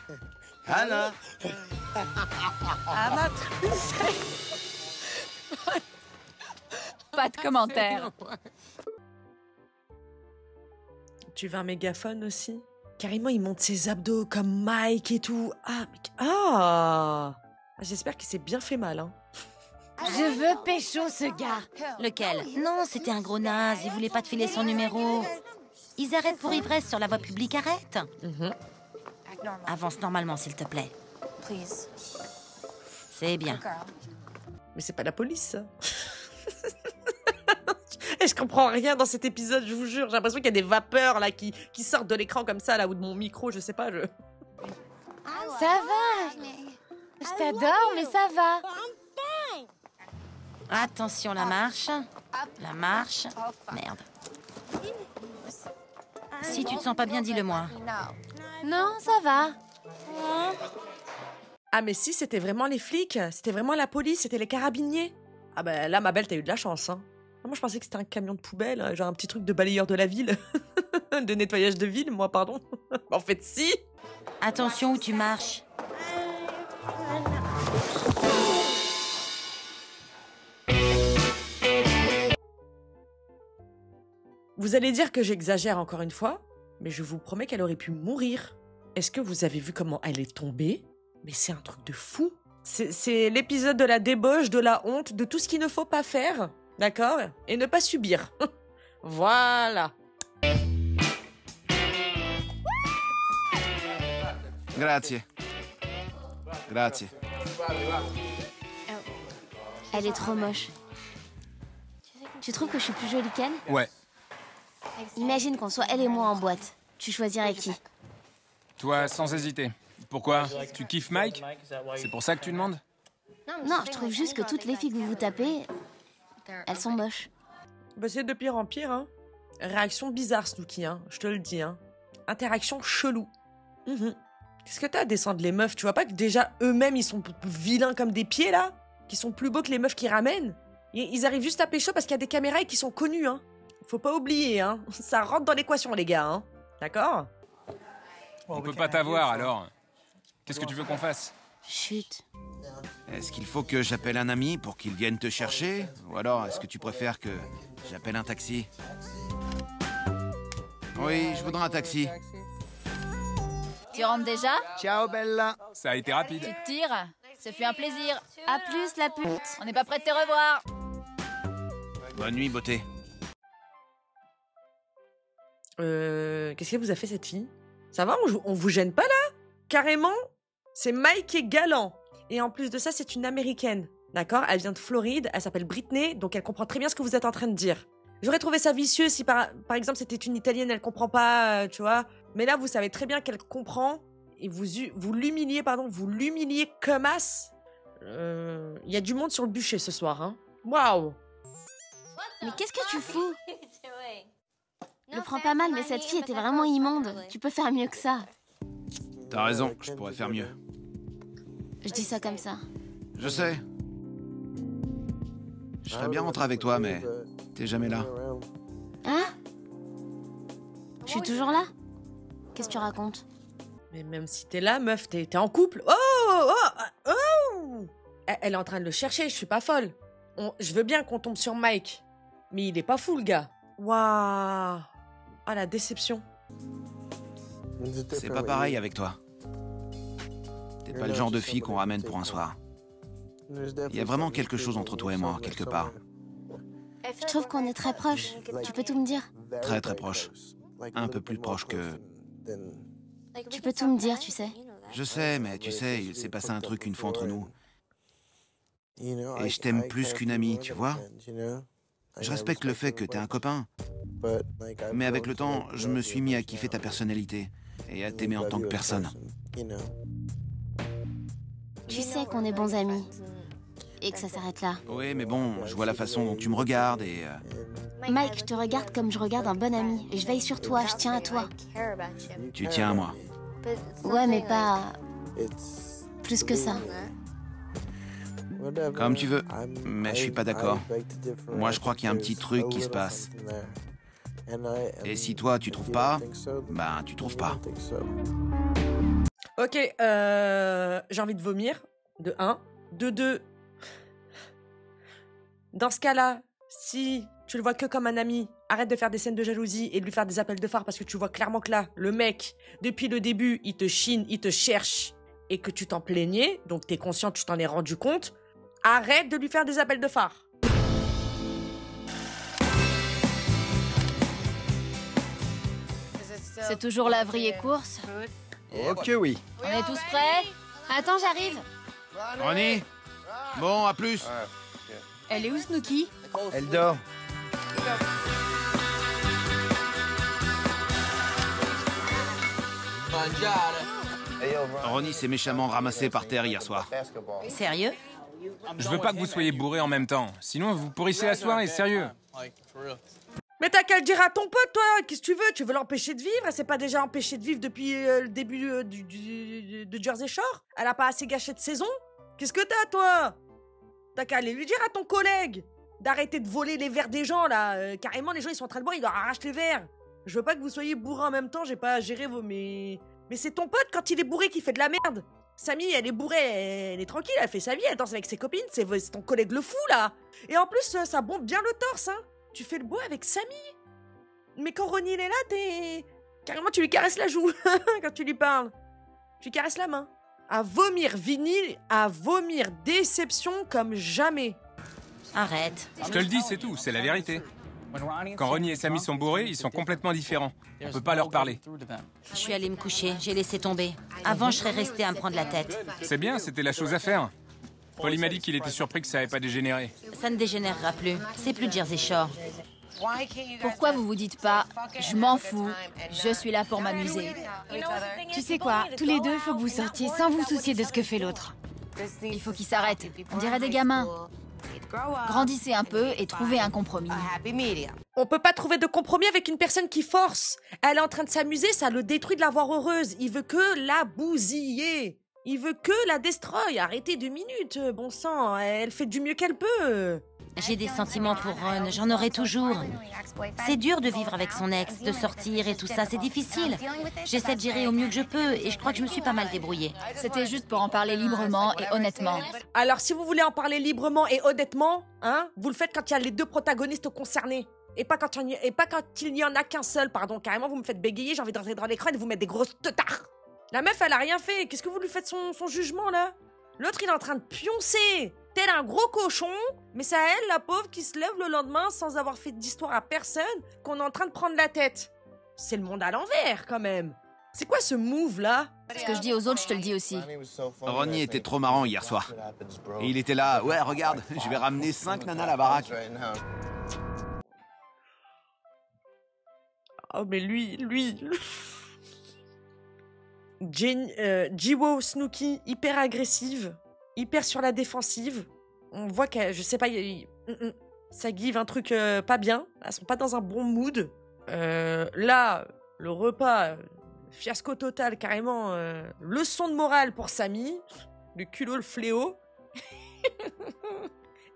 Anna. Anna, Pas de commentaire. Tu veux un mégaphone aussi? Carrément, il monte ses abdos comme Mike et tout. Ah, j'espère qu'il s'est bien fait mal, hein. Je veux pécho ce gars. Lequel? Non, c'était un gros naze. Il voulait pas te filer son numéro. Ils arrêtent pour ivresse sur la voie publique, arrête. Avance normalement, s'il te plaît. C'est bien. Mais c'est pas la police, ça. Et je comprends rien dans cet épisode, je vous jure. J'ai l'impression qu'il y a des vapeurs là qui sortent de l'écran comme ça, là, ou de mon micro, je sais pas. Ça va. Je t'adore, mais ça va. Attention, la marche. La marche. Merde. Si tu te sens pas bien, dis-le moi. Non, ça va. Ah mais si, c'était vraiment les flics, c'était vraiment la police, c'était les carabiniers. Ah bah là, ma belle, t'as eu de la chance, hein. Moi, je pensais que c'était un camion de poubelle, genre un petit truc de balayeur de la ville. De nettoyage de ville, moi, pardon. En fait, si. Attention où tu marches. Vous allez dire que j'exagère encore une fois, mais je vous promets qu'elle aurait pu mourir. Est-ce que vous avez vu comment elle est tombée? Mais c'est un truc de fou. C'est l'épisode de la débauche, de la honte, de tout ce qu'il ne faut pas faire, d'accord? Et ne pas subir. Voilà. Grazie. Grazie. Elle est trop moche. Tu trouves que je suis plus jolie qu'elle? Ouais. Imagine qu'on soit elle et moi en boîte. Tu choisirais qui? Toi, sans hésiter. Pourquoi? Tu kiffes Mike? C'est pour ça que tu demandes? Non, je trouve juste que toutes les filles que vous vous tapez, elles sont moches. Bah c'est de pire en pire, hein. Réaction bizarre, Snooki, hein. Je te le dis, hein. Interaction chelou. Qu'est-ce que t'as à descendre les meufs? Tu vois pas que déjà eux-mêmes ils sont vilains comme des pieds là? Qui sont plus beaux que les meufs qui ramènent? Ils arrivent juste à pécho parce qu'il y a des caméras et qu'ils sont connus, hein. Faut pas oublier, hein. Ça rentre dans l'équation, les gars, hein. D'accord? On peut pas t'avoir alors. Qu'est-ce que tu veux qu'on fasse? Chut. Est-ce qu'il faut que j'appelle un ami pour qu'il vienne te chercher? Ou alors, est-ce que tu préfères que j'appelle un taxi? Oui, je voudrais un taxi. Tu rentres déjà? Ciao, Bella. Ça a été rapide. Tu te tires? Ce fut un plaisir. À plus, la pute. On n'est pas prêt de te revoir. Bonne nuit, beauté. Qu'est-ce qu'elle vous a fait, cette fille? Ça va, on vous gêne pas, là? Carrément, c'est Mike qui est galant. Et en plus de ça, c'est une Américaine. D'accord? Elle vient de Floride, elle s'appelle Britney, donc elle comprend très bien ce que vous êtes en train de dire. J'aurais trouvé ça vicieux si, par exemple, c'était une Italienne, elle comprend pas, tu vois. Mais là, vous savez très bien qu'elle comprend, et vous l'humiliez, vous l'humiliez comme as. Il y a du monde sur le bûcher ce soir, hein. Waouh! Mais qu'est-ce que tu fous? Le prends pas mal, mais cette fille était vraiment immonde. Tu peux faire mieux que ça. T'as raison, je pourrais faire mieux. Je dis ça comme ça. Je sais. Je serais bien rentré avec toi, mais t'es jamais là. Hein? Je suis toujours là? Qu'est-ce que tu racontes? Mais même si t'es là, meuf, t'es en couple. Oh! Elle est en train de le chercher, je suis pas folle. Je veux bien qu'on tombe sur Mike, mais il est pas fou, le gars. Waouh! Ah, la déception. C'est pas pareil avec toi. T'es pas le genre de fille qu'on ramène pour un soir. Il y a vraiment quelque chose entre toi et moi, quelque part. Je trouve qu'on est très proches. Tu peux tout me dire? Très très proche. Un peu plus proche que... Tu peux tout me dire, tu sais. Je sais, mais tu sais, il s'est passé un truc une fois entre nous. Et je t'aime plus qu'une amie, tu vois? Je respecte le fait que t'es un copain. Mais avec le temps, je me suis mis à kiffer ta personnalité et à t'aimer en tant que personne. Tu sais qu'on est bons amis. Et que ça s'arrête là. Oui, mais bon, je vois la façon dont tu me regardes et... Mike, je te regarde comme je regarde un bon ami. Je veille sur toi, je tiens à toi. Tu tiens à moi. Ouais, mais pas... plus que ça. Comme tu veux, mais je suis pas d'accord. Moi, je crois qu'il y a un petit truc qui se passe. Et si toi, tu trouves pas, ben, tu trouves pas. Ok, j'ai envie de vomir, de 1. De 2, dans ce cas-là, si tu le vois que comme un ami, arrête de faire des scènes de jalousie et de lui faire des appels de phare parce que tu vois clairement que là, le mec, depuis le début, il te chine, il te cherche et que tu t'en plaignais, donc t'es conscient, tu t'en es rendu compte. Arrête de lui faire des appels de phare. C'est toujours laverie et course. Ok, oui. On est tous prêts? Attends, j'arrive. Ronnie? Bon, à plus. Elle est où, Snooki? Elle dort. Ronnie s'est méchamment ramassé par terre hier soir. Sérieux? Je veux pas que vous soyez bourrés en même temps. Sinon, vous pourrissez la soirée, sérieux. Mais t'as qu'à le dire à ton pote, toi. Qu'est-ce que tu veux? Tu veux l'empêcher de vivre? Elle s'est pas déjà empêchée de vivre depuis le début de Jersey Shore? Elle a pas assez gâché de saison? Qu'est-ce que t'as, toi? T'as qu'à aller lui dire à ton collègue d'arrêter de voler les verres des gens, là. Carrément, les gens, ils sont en train de boire, ils leur arrachent les verres. Je veux pas que vous soyez bourrés en même temps, j'ai pas à gérer vos... Mais c'est ton pote, quand il est bourré, qui fait de la merde. Samy, elle est bourrée, elle est tranquille, elle fait sa vie, elle danse avec ses copines, c'est ton collègue le fou, là. Et en plus, ça bombe bien le torse, hein. Tu fais le beau avec Samy. Mais quand Ronnie, il est là, carrément, tu lui caresses la joue quand tu lui parles. Tu lui caresses la main. À vomir vinyle, à vomir déception comme jamais. Arrête. Je te le dis, c'est tout, c'est la vérité. Quand Ronnie et Samy sont bourrés, ils sont complètement différents. On peut pas leur parler. Je suis allée me coucher, j'ai laissé tomber. Avant, je serais restée à me prendre la tête. C'est bien, c'était la chose à faire. Paulie m'a dit qu'il était surpris que ça avait pas dégénéré. Ça ne dégénérera plus. C'est plus Jersey Shore. Pourquoi vous vous dites pas « Je m'en fous, je suis là pour m'amuser ». Tu sais quoi? Tous les deux, il faut que vous sortiez sans vous soucier de ce que fait l'autre. Il faut qu'ils s'arrêtent. On dirait des gamins. Grandissez un peu et trouvez un compromis. On peut pas trouver de compromis avec une personne qui force. Elle est en train de s'amuser, ça le détruit de la voir heureuse. Il veut que la bousiller. Il veut que la destroy. Arrêtez 2 minutes, bon sang. Elle fait du mieux qu'elle peut. J'ai des sentiments pour Ron, j'en aurai toujours. C'est dur de vivre avec son ex, de sortir et tout ça, c'est difficile. J'essaie de gérer au mieux que je peux et je crois que je me suis pas mal débrouillée. C'était juste pour en parler librement et honnêtement. Alors si vous voulez en parler librement et honnêtement, hein, vous le faites quand il y a les 2 protagonistes concernés. Et pas quand il n'y en a qu'un seul, pardon. Carrément, vous me faites bégayer, j'ai envie de rentrer dans l'écran et de vous mettre des grosses teutards. La meuf, elle a rien fait. Qu'est-ce que vous lui faites son jugement, là? L'autre, il est en train de pioncer. Tel un gros cochon, mais c'est à elle, la pauvre, qui se lève le lendemain sans avoir fait d'histoire à personne, qu'on est en train de prendre la tête. C'est le monde à l'envers, quand même. C'est quoi ce move-là? Ce que je dis aux autres, je te le dis aussi. Ronnie était trop marrant hier soir. Et il était là, ouais, regarde, je vais ramener 5 nanas à la baraque. Oh, mais lui... Jiwo Snooki, hyper agressive, hyper sur la défensive. On voit qu'elle, je sais pas, ça give un truc pas bien. Elles sont pas dans un bon mood. Là, le repas, fiasco total, carrément. Leçon de morale pour Samy. Le culot, le fléau.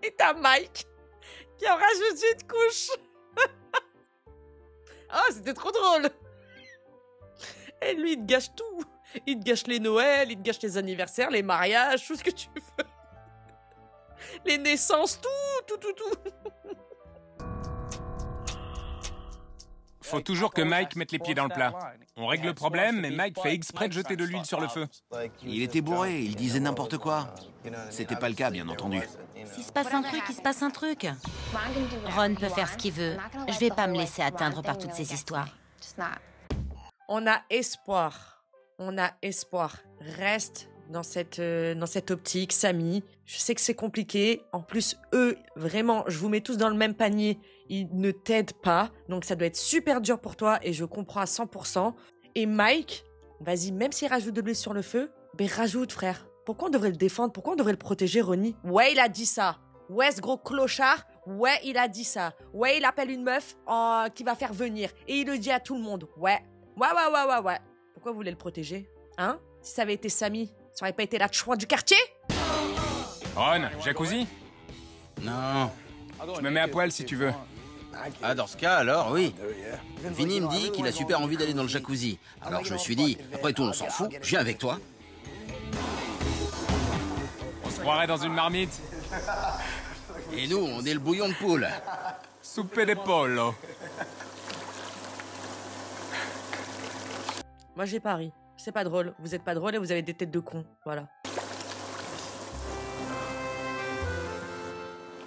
Et t'as Mike qui en rajoute une couche. Oh, c'était trop drôle. Et lui, il te gâche tout. Il te gâche les Noëls, il te gâche les anniversaires, les mariages, tout ce que tu veux. Les naissances, tout. Faut toujours que Mike mette les pieds dans le plat. On règle le problème, mais Mike fait exprès de jeter de l'huile sur le feu. Il était bourré, il disait n'importe quoi. C'était pas le cas, bien entendu. S'il se passe un truc, il se passe un truc. Ron peut faire ce qu'il veut. Je vais pas me laisser atteindre par toutes ces histoires. On a espoir. Reste dans cette optique, Samy. Je sais que c'est compliqué. En plus, eux, vraiment, je vous mets tous dans le même panier. Ils ne t'aident pas. Donc, ça doit être super dur pour toi et je comprends à 100%. Et Mike, vas-y, même s'il rajoute de l'huile sur le feu, ben rajoute, frère. Pourquoi on devrait le défendre? Pourquoi on devrait le protéger, Ronnie? Ouais, il a dit ça. Ouais, ce gros clochard. Ouais, il a dit ça. Ouais, il appelle une meuf qui va faire venir. Et il le dit à tout le monde. Ouais. Pourquoi vous voulez le protéger? Hein? Si ça avait été Samy, ça aurait pas été la chouin du quartier? Ron, jacuzzi? Non. Je me mets à poil si tu veux. Ah, dans ce cas, alors, oui. Vinny me dit qu'il a super envie d'aller dans le jacuzzi. Alors je me suis dit, après tout, on s'en fout, je viens avec toi. On se croirait dans une marmite. Et nous, on est le bouillon de poule. Soupe de pollo. Moi, j'ai pas ri. C'est pas drôle. Vous êtes pas drôle et vous avez des têtes de cons. Voilà.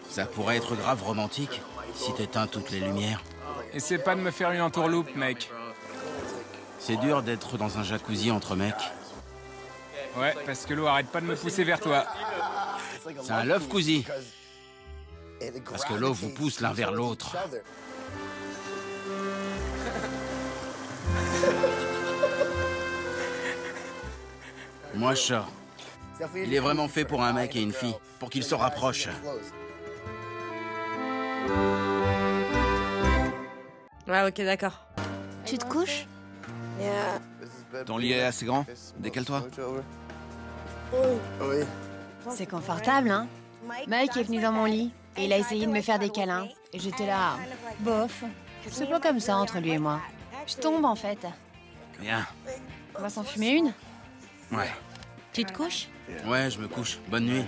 Ça pourrait être grave romantique si t'éteins toutes les lumières. Essaie pas de me faire une entourloupe, mec. C'est dur d'être dans un jacuzzi entre mecs. Ouais, parce que l'eau arrête pas de me pousser vers toi. C'est un love cousy. Parce que l'eau vous pousse l'un vers l'autre. Moi, je sors. Il est vraiment fait pour un mec et une fille, pour qu'ils se rapprochent. Ouais, ok, d'accord. Tu te couches? Ton lit est assez grand? Décale-toi. C'est confortable, hein? Mike est venu dans mon lit et il a essayé de me faire des câlins. Et j'étais là, bof. C'est pas comme ça entre lui et moi. Je tombe en fait. Bien. On va s'en fumer une? Ouais. Tu te couches? Ouais, je me couche. Bonne nuit.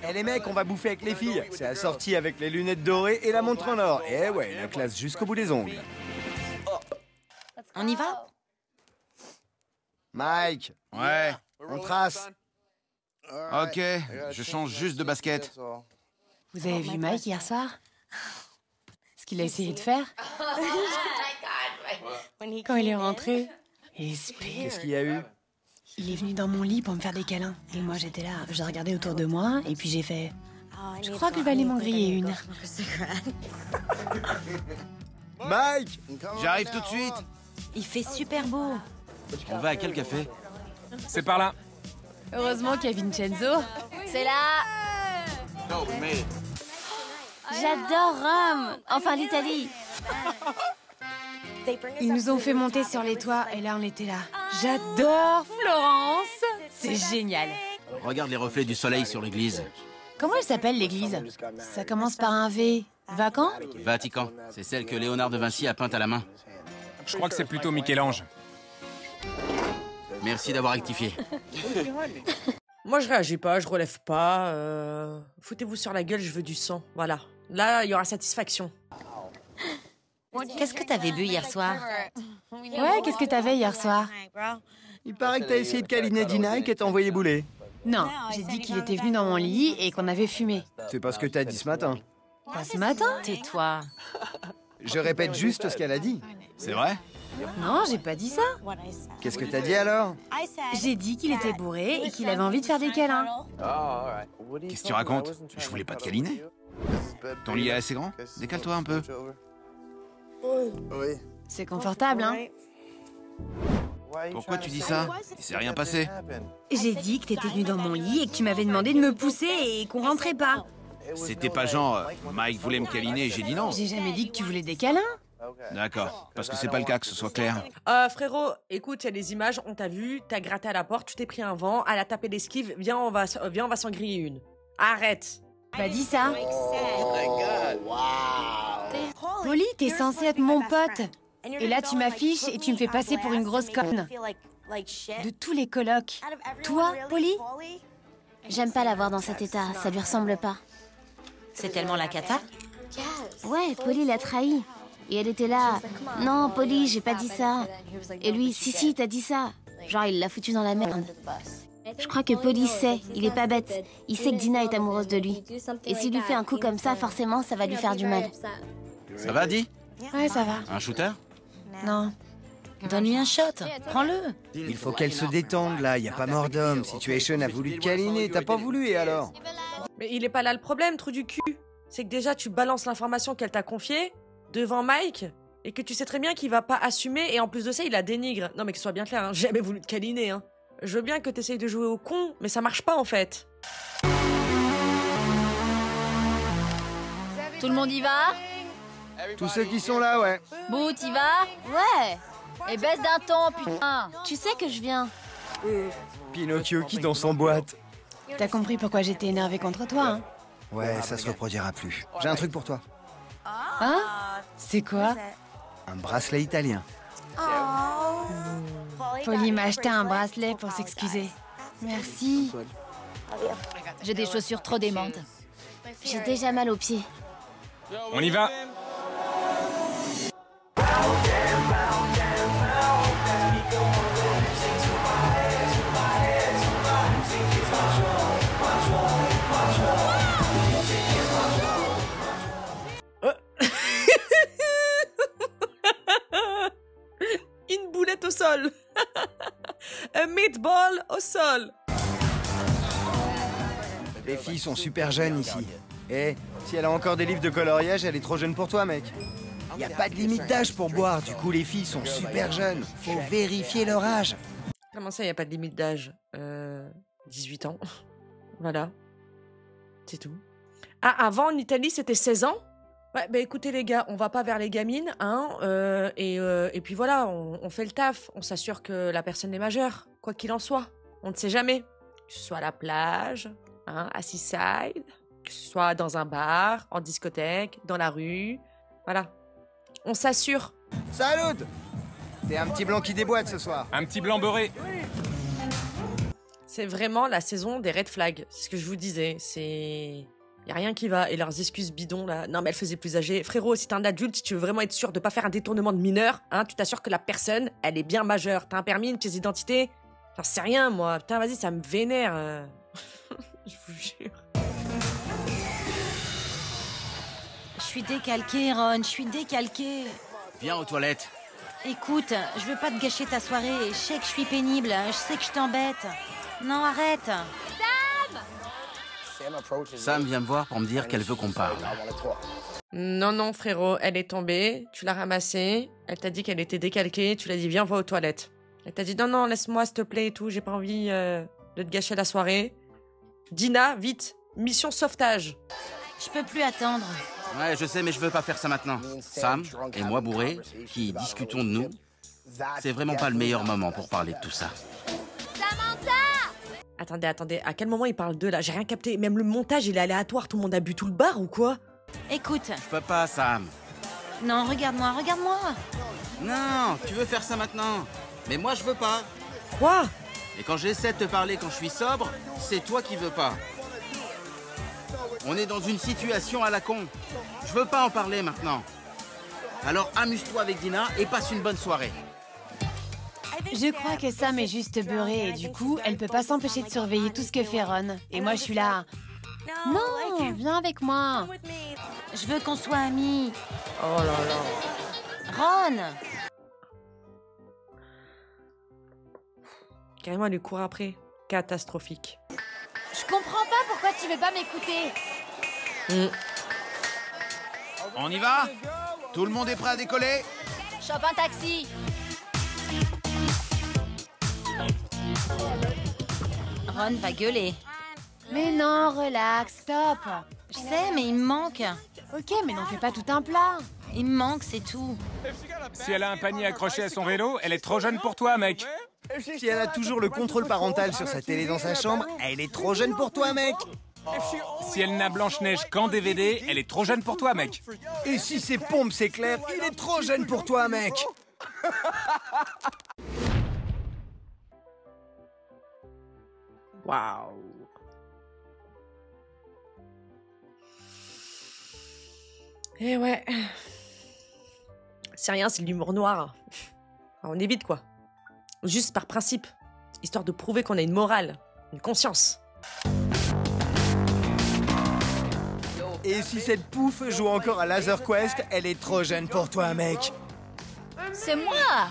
Eh les mecs, on va bouffer avec les filles. C'est assorti avec les lunettes dorées et la montre en or. Eh ouais, la classe jusqu'au bout des ongles. On y va? Mike, Ouais. on trace. Ok, je change juste de basket. Vous avez vu Mike hier soir? Ce qu'il a essayé de faire? Quand il est rentré, Qu'est-ce qu'il y a eu? il est venu dans mon lit pour me faire des câlins. Et moi j'étais là, j'ai regardé autour de moi et puis j'ai fait... Je crois que je vais aller m'en griller une. Mike! J'arrive tout de suite. Il fait super beau. On va à quel café? C'est par là. Heureusement qu'il y a Vincenzo. C'est là. J'adore Rome. Enfin, l'Italie. Ils nous ont fait monter sur les toits et là on était là. J'adore Florence. C'est génial. Regarde les reflets du soleil sur l'église. Comment elle s'appelle l'église? Ça commence par un V. Vacant? Vatican. C'est celle que Léonard de Vinci a peinte à la main. Je crois que c'est plutôt Michel-Ange. Merci d'avoir rectifié. Moi, je réagis pas, je relève pas. Foutez-vous sur la gueule, je veux du sang. Voilà. Là, il y aura satisfaction. Qu'est-ce que t'avais bu hier soir? Ouais, qu'est-ce que t'avais hier soir? Il paraît que t'as essayé de câliner Dina et qu'elle t'a envoyé bouler. Non, j'ai dit qu'il était venu dans mon lit et qu'on avait fumé. C'est pas ce que t'as dit ce matin. Pas ce matin? Tais-toi. Je répète juste ce qu'elle a dit. C'est vrai? Non, j'ai pas dit ça. Qu'est-ce que t'as dit alors? J'ai dit qu'il était bourré et qu'il avait envie de faire des câlins. Qu'est-ce que tu racontes? Je voulais pas te câliner. Ton lit est assez grand? Décale-toi un peu. C'est confortable, hein? Pourquoi tu dis ça? Il s'est rien passé. J'ai dit que t'étais venu dans mon lit et que tu m'avais demandé de me pousser et qu'on rentrait pas. C'était pas genre, Mike voulait me câliner et j'ai dit non. J'ai jamais dit que tu voulais des câlins. D'accord, parce que c'est pas le cas, que ce soit clair. Frérot, écoute, il y a des images, on t'a vu, t'as gratté à la porte, tu t'es pris un vent, elle a tapé l'esquive, viens, on va s'en griller une. Arrête. Pas dit ça. Polly, t'es censé être mon pote. Et là, tu m'affiches et tu me fais passer pour une grosse conne. De tous les colocs. Toi, Polly? J'aime pas la voir dans cet état, ça lui ressemble pas. C'est tellement la cata? Ouais, Polly l'a trahi. Et elle était là. Non, Polly, j'ai pas dit ça. Et lui, si, t'as dit ça. Genre, il l'a foutu dans la merde. Je crois que Polly sait, il est pas bête. Il sait que Dina est amoureuse de lui. Et s'il lui fait un coup comme ça, forcément, ça va lui faire du mal. Ça va, Di? Ouais, ça va. Un shooter? Non. Donne-lui un shot. Prends-le. Il faut qu'elle se détende là, y a pas mort d'homme. Situation a voulu te câliner, t'as pas voulu et alors? Mais il est pas là le problème, trou du cul. C'est que déjà, tu balances l'information qu'elle t'a confiée devant Mike et que tu sais très bien qu'il va pas assumer et en plus de ça, il la dénigre. Non mais que ce soit bien clair, hein, j'ai jamais voulu te câliner. Hein. Je veux bien que t'essayes de jouer au con, mais ça marche pas en fait. Tout le monde y va? Tous ceux qui sont là, ouais. Boo, t'y vas? Ouais, Et baisse d'un ton, putain. tu sais que je viens. Pinocchio qui danse en boîte. T'as compris pourquoi j'étais énervée contre toi, hein? Ouais, ça se reproduira plus. J'ai un truc pour toi. Hein? C'est quoi? Un bracelet italien. Polly m'a acheté un bracelet pour s'excuser. Merci. J'ai des chaussures trop démentes. J'ai déjà mal aux pieds. On y va. Une boulette au sol. Un meatball au sol. Les filles sont super jeunes ici. Eh, si elle a encore des livres de coloriage, elle est trop jeune pour toi, mec. Y a pas de limite d'âge pour boire, du coup les filles sont super jeunes. Faut vérifier leur âge. Comment ça, il n'y a pas de limite d'âge 18 ans. Voilà. C'est tout. Ah, avant, en Italie, c'était 16 ans? Ouais, bah écoutez les gars, on va pas vers les gamines, hein, et puis voilà, on fait le taf, on s'assure que la personne est majeure, quoi qu'il en soit. On ne sait jamais. Que ce soit à la plage, hein, à Seaside, que ce soit dans un bar, en discothèque, dans la rue, voilà. On s'assure. Salut! T'es un petit blanc qui déboîte ce soir. Un petit blanc beurré. C'est vraiment la saison des red flags, c'est ce que je vous disais, c'est... Y a rien qui va, et leurs excuses bidons là, non mais elle faisait plus âgée. Frérot, si t'es un adulte, si tu veux vraiment être sûr de pas faire un détournement de mineur, hein, tu t'assures que la personne, elle est bien majeure. T'as un permis, une pièce d'identité? J'en sais rien moi, putain vas-y, ça me vénère. Je vous jure. Je suis décalquée, Ron, je suis décalquée. Viens aux toilettes. Écoute, je veux pas te gâcher ta soirée, je sais que je suis pénible, je sais que je t'embête. Non, arrête. Sam vient me voir pour me dire qu'elle veut qu'on parle. Non, non, frérot, elle est tombée, tu l'as ramassée, elle t'a dit qu'elle était décalquée, tu l'as dit viens, va aux toilettes. Elle t'a dit non, non, laisse-moi s'il te plaît et tout, j'ai pas envie de te gâcher la soirée. Dina, vite, mission sauvetage. Je peux plus attendre. Ouais, je sais, mais je veux pas faire ça maintenant. Sam et moi bourré, qui discutons de nous, c'est vraiment pas le meilleur moment pour parler de tout ça. Attendez, à quel moment il parle d'eux là? J'ai rien capté, même le montage il est aléatoire, tout le monde a bu tout le bar ou quoi? Écoute. Je peux pas, Sam. Non, regarde-moi, regarde-moi. Non, tu veux faire ça maintenant. Mais moi je veux pas. Quoi? Et quand j'essaie de te parler quand je suis sobre, c'est toi qui veux pas. On est dans une situation à la con. Je veux pas en parler maintenant. Alors amuse-toi avec Dina et passe une bonne soirée. Je crois que Sam est juste beurrée et du coup, elle peut pas s'empêcher de surveiller tout ce que fait Ron. Et moi, je suis là. Non, viens avec moi. Je veux qu'on soit amis. Oh là là. Ron! Carrément, elle lui court après. Catastrophique. Je comprends pas pourquoi tu veux pas m'écouter. On y va? Tout le monde est prêt à décoller? Chope un taxi. Ron va gueuler. Mais non, relax, stop. Je sais, mais il me manque. Ok, mais n'en fais pas tout un plat. Il me manque, c'est tout. Si elle a un panier accroché à son vélo, elle est trop jeune pour toi, mec. Si elle a toujours le contrôle parental sur sa télé dans sa chambre, elle est trop jeune pour toi, mec. Si elle n'a Blanche-Neige qu'en DVD, elle est trop jeune pour toi, mec. Et si ses pompes s'éclairent, il est trop jeune pour toi, mec. Waouh. Eh ouais. C'est rien, c'est de l'humour noir. Alors on évite quoi. Juste par principe. Histoire de prouver qu'on a une morale, une conscience. Et si cette pouffe joue encore à Laser Quest, elle est trop jeune pour toi, mec. C'est moi.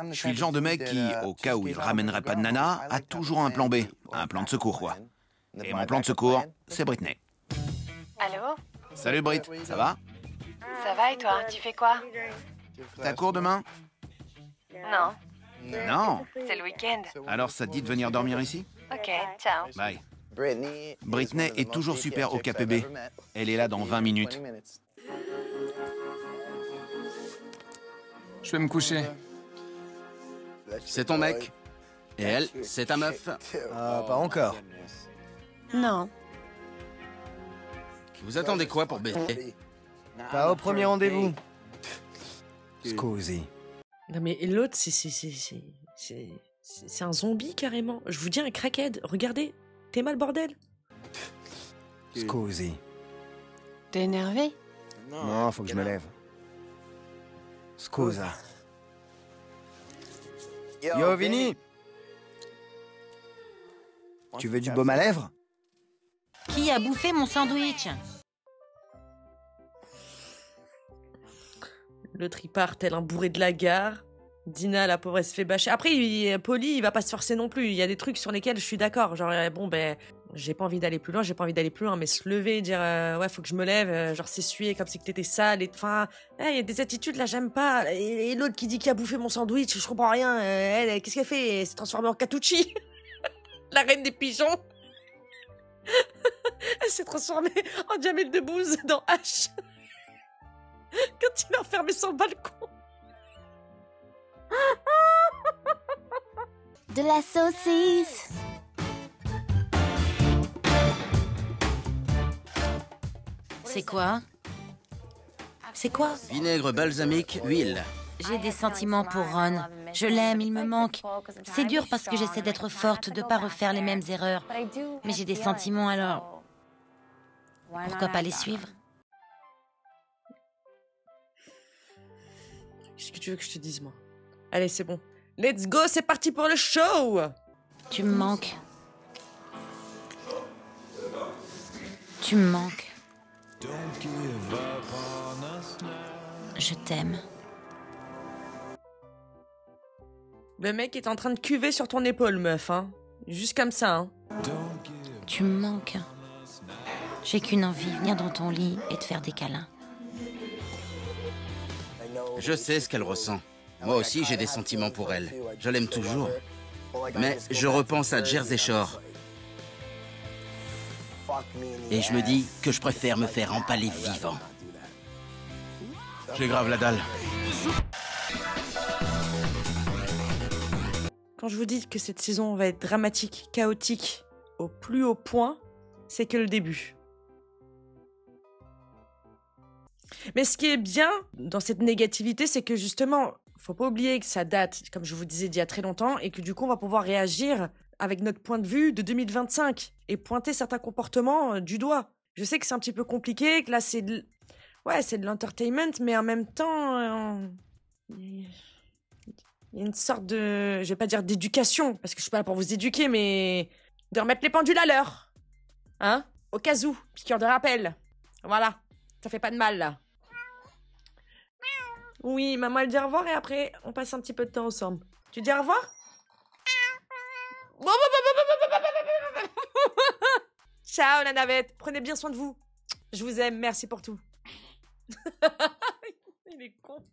Je suis le genre de mec qui, au cas où il ramènerait pas de nana, a toujours un plan B. Un plan de secours, quoi. Et mon plan de secours, c'est Britney. Allô? Salut Brit, ça va? Ça va et toi? Tu fais quoi? T'as cours demain? Non. Non. C'est le week-end. Alors ça te dit de venir dormir ici? Ok, ciao. Bye. Britney est toujours super au KPB. Elle est là dans 20 minutes. Je vais me coucher. C'est ton mec. Et elle, c'est ta meuf. Pas encore. Non. Vous attendez quoi pour baiser? Pas au premier rendez-vous. Scusi. Non mais l'autre, c'est un zombie carrément. Je vous dis un crackhead. Regardez, t'es mal bordel. Scusi. T'es énervé? Non, faut que je me lève. Scusa. Yo, Vinny. Tu veux du baume à lèvres? Qui a bouffé mon sandwich? L'autre, il part tel un bourré de la gare. Dina, la pauvre, elle se fait bâcher. Après, Polly, il va pas se forcer non plus. Il y a des trucs sur lesquels je suis d'accord. Genre, bon, ben, j'ai pas envie d'aller plus loin, mais se lever, dire ouais, faut que je me lève, genre s'essuyer comme si que t'étais sale, et enfin, il y a des attitudes là, j'aime pas. Et l'autre qui dit qu'il a bouffé mon sandwich, je comprends rien. Elle, qu'est-ce qu'elle fait? Elle s'est transformée en Catucci, la reine des pigeons. Elle s'est transformée en Jamel Debbouze dans H. Quand il a enfermé son balcon. De la saucisse. C'est quoi? C'est quoi? Vinaigre balsamique, huile. J'ai des sentiments pour Ron. Je l'aime, il me manque. C'est dur parce que j'essaie d'être forte, de pas refaire les mêmes erreurs. Mais j'ai des sentiments alors. Pourquoi pas les suivre? Qu'est-ce que tu veux que je te dise, moi? Allez, c'est bon. Let's go, c'est parti pour le show! Tu me manques. Tu me manques. Je t'aime. Le mec est en train de cuver sur ton épaule, meuf, hein. Juste comme ça, hein. Tu me manques. J'ai qu'une envie, venir dans ton lit et te faire des câlins. Je sais ce qu'elle ressent. Moi aussi, j'ai des sentiments pour elle. Je l'aime toujours. Mais je repense à Jersey Shore. Et je me dis que je préfère me faire empaler vivant. J'ai grave la dalle. Quand je vous dis que cette saison va être dramatique, chaotique, au plus haut point, c'est que le début. Mais ce qui est bien dans cette négativité, c'est que justement, faut pas oublier que ça date, comme je vous disais, d'il y a très longtemps, et que du coup, on va pouvoir réagir avec notre point de vue de 2025 et pointer certains comportements du doigt. Je sais que c'est un petit peu compliqué, que là, c'est de l'entertainment, mais en même temps, il y a une sorte de, je vais pas dire d'éducation, parce que je suis pas là pour vous éduquer, mais de remettre les pendules à l'heure. Hein? Au cas où, piqûre de rappel. Voilà, ça fait pas de mal, là. Oui, maman, elle dit au revoir et après, on passe un petit peu de temps ensemble. Tu dis au revoir? Ciao, la navette. Prenez bien soin de vous. Je vous aime. Merci pour tout. Il est con.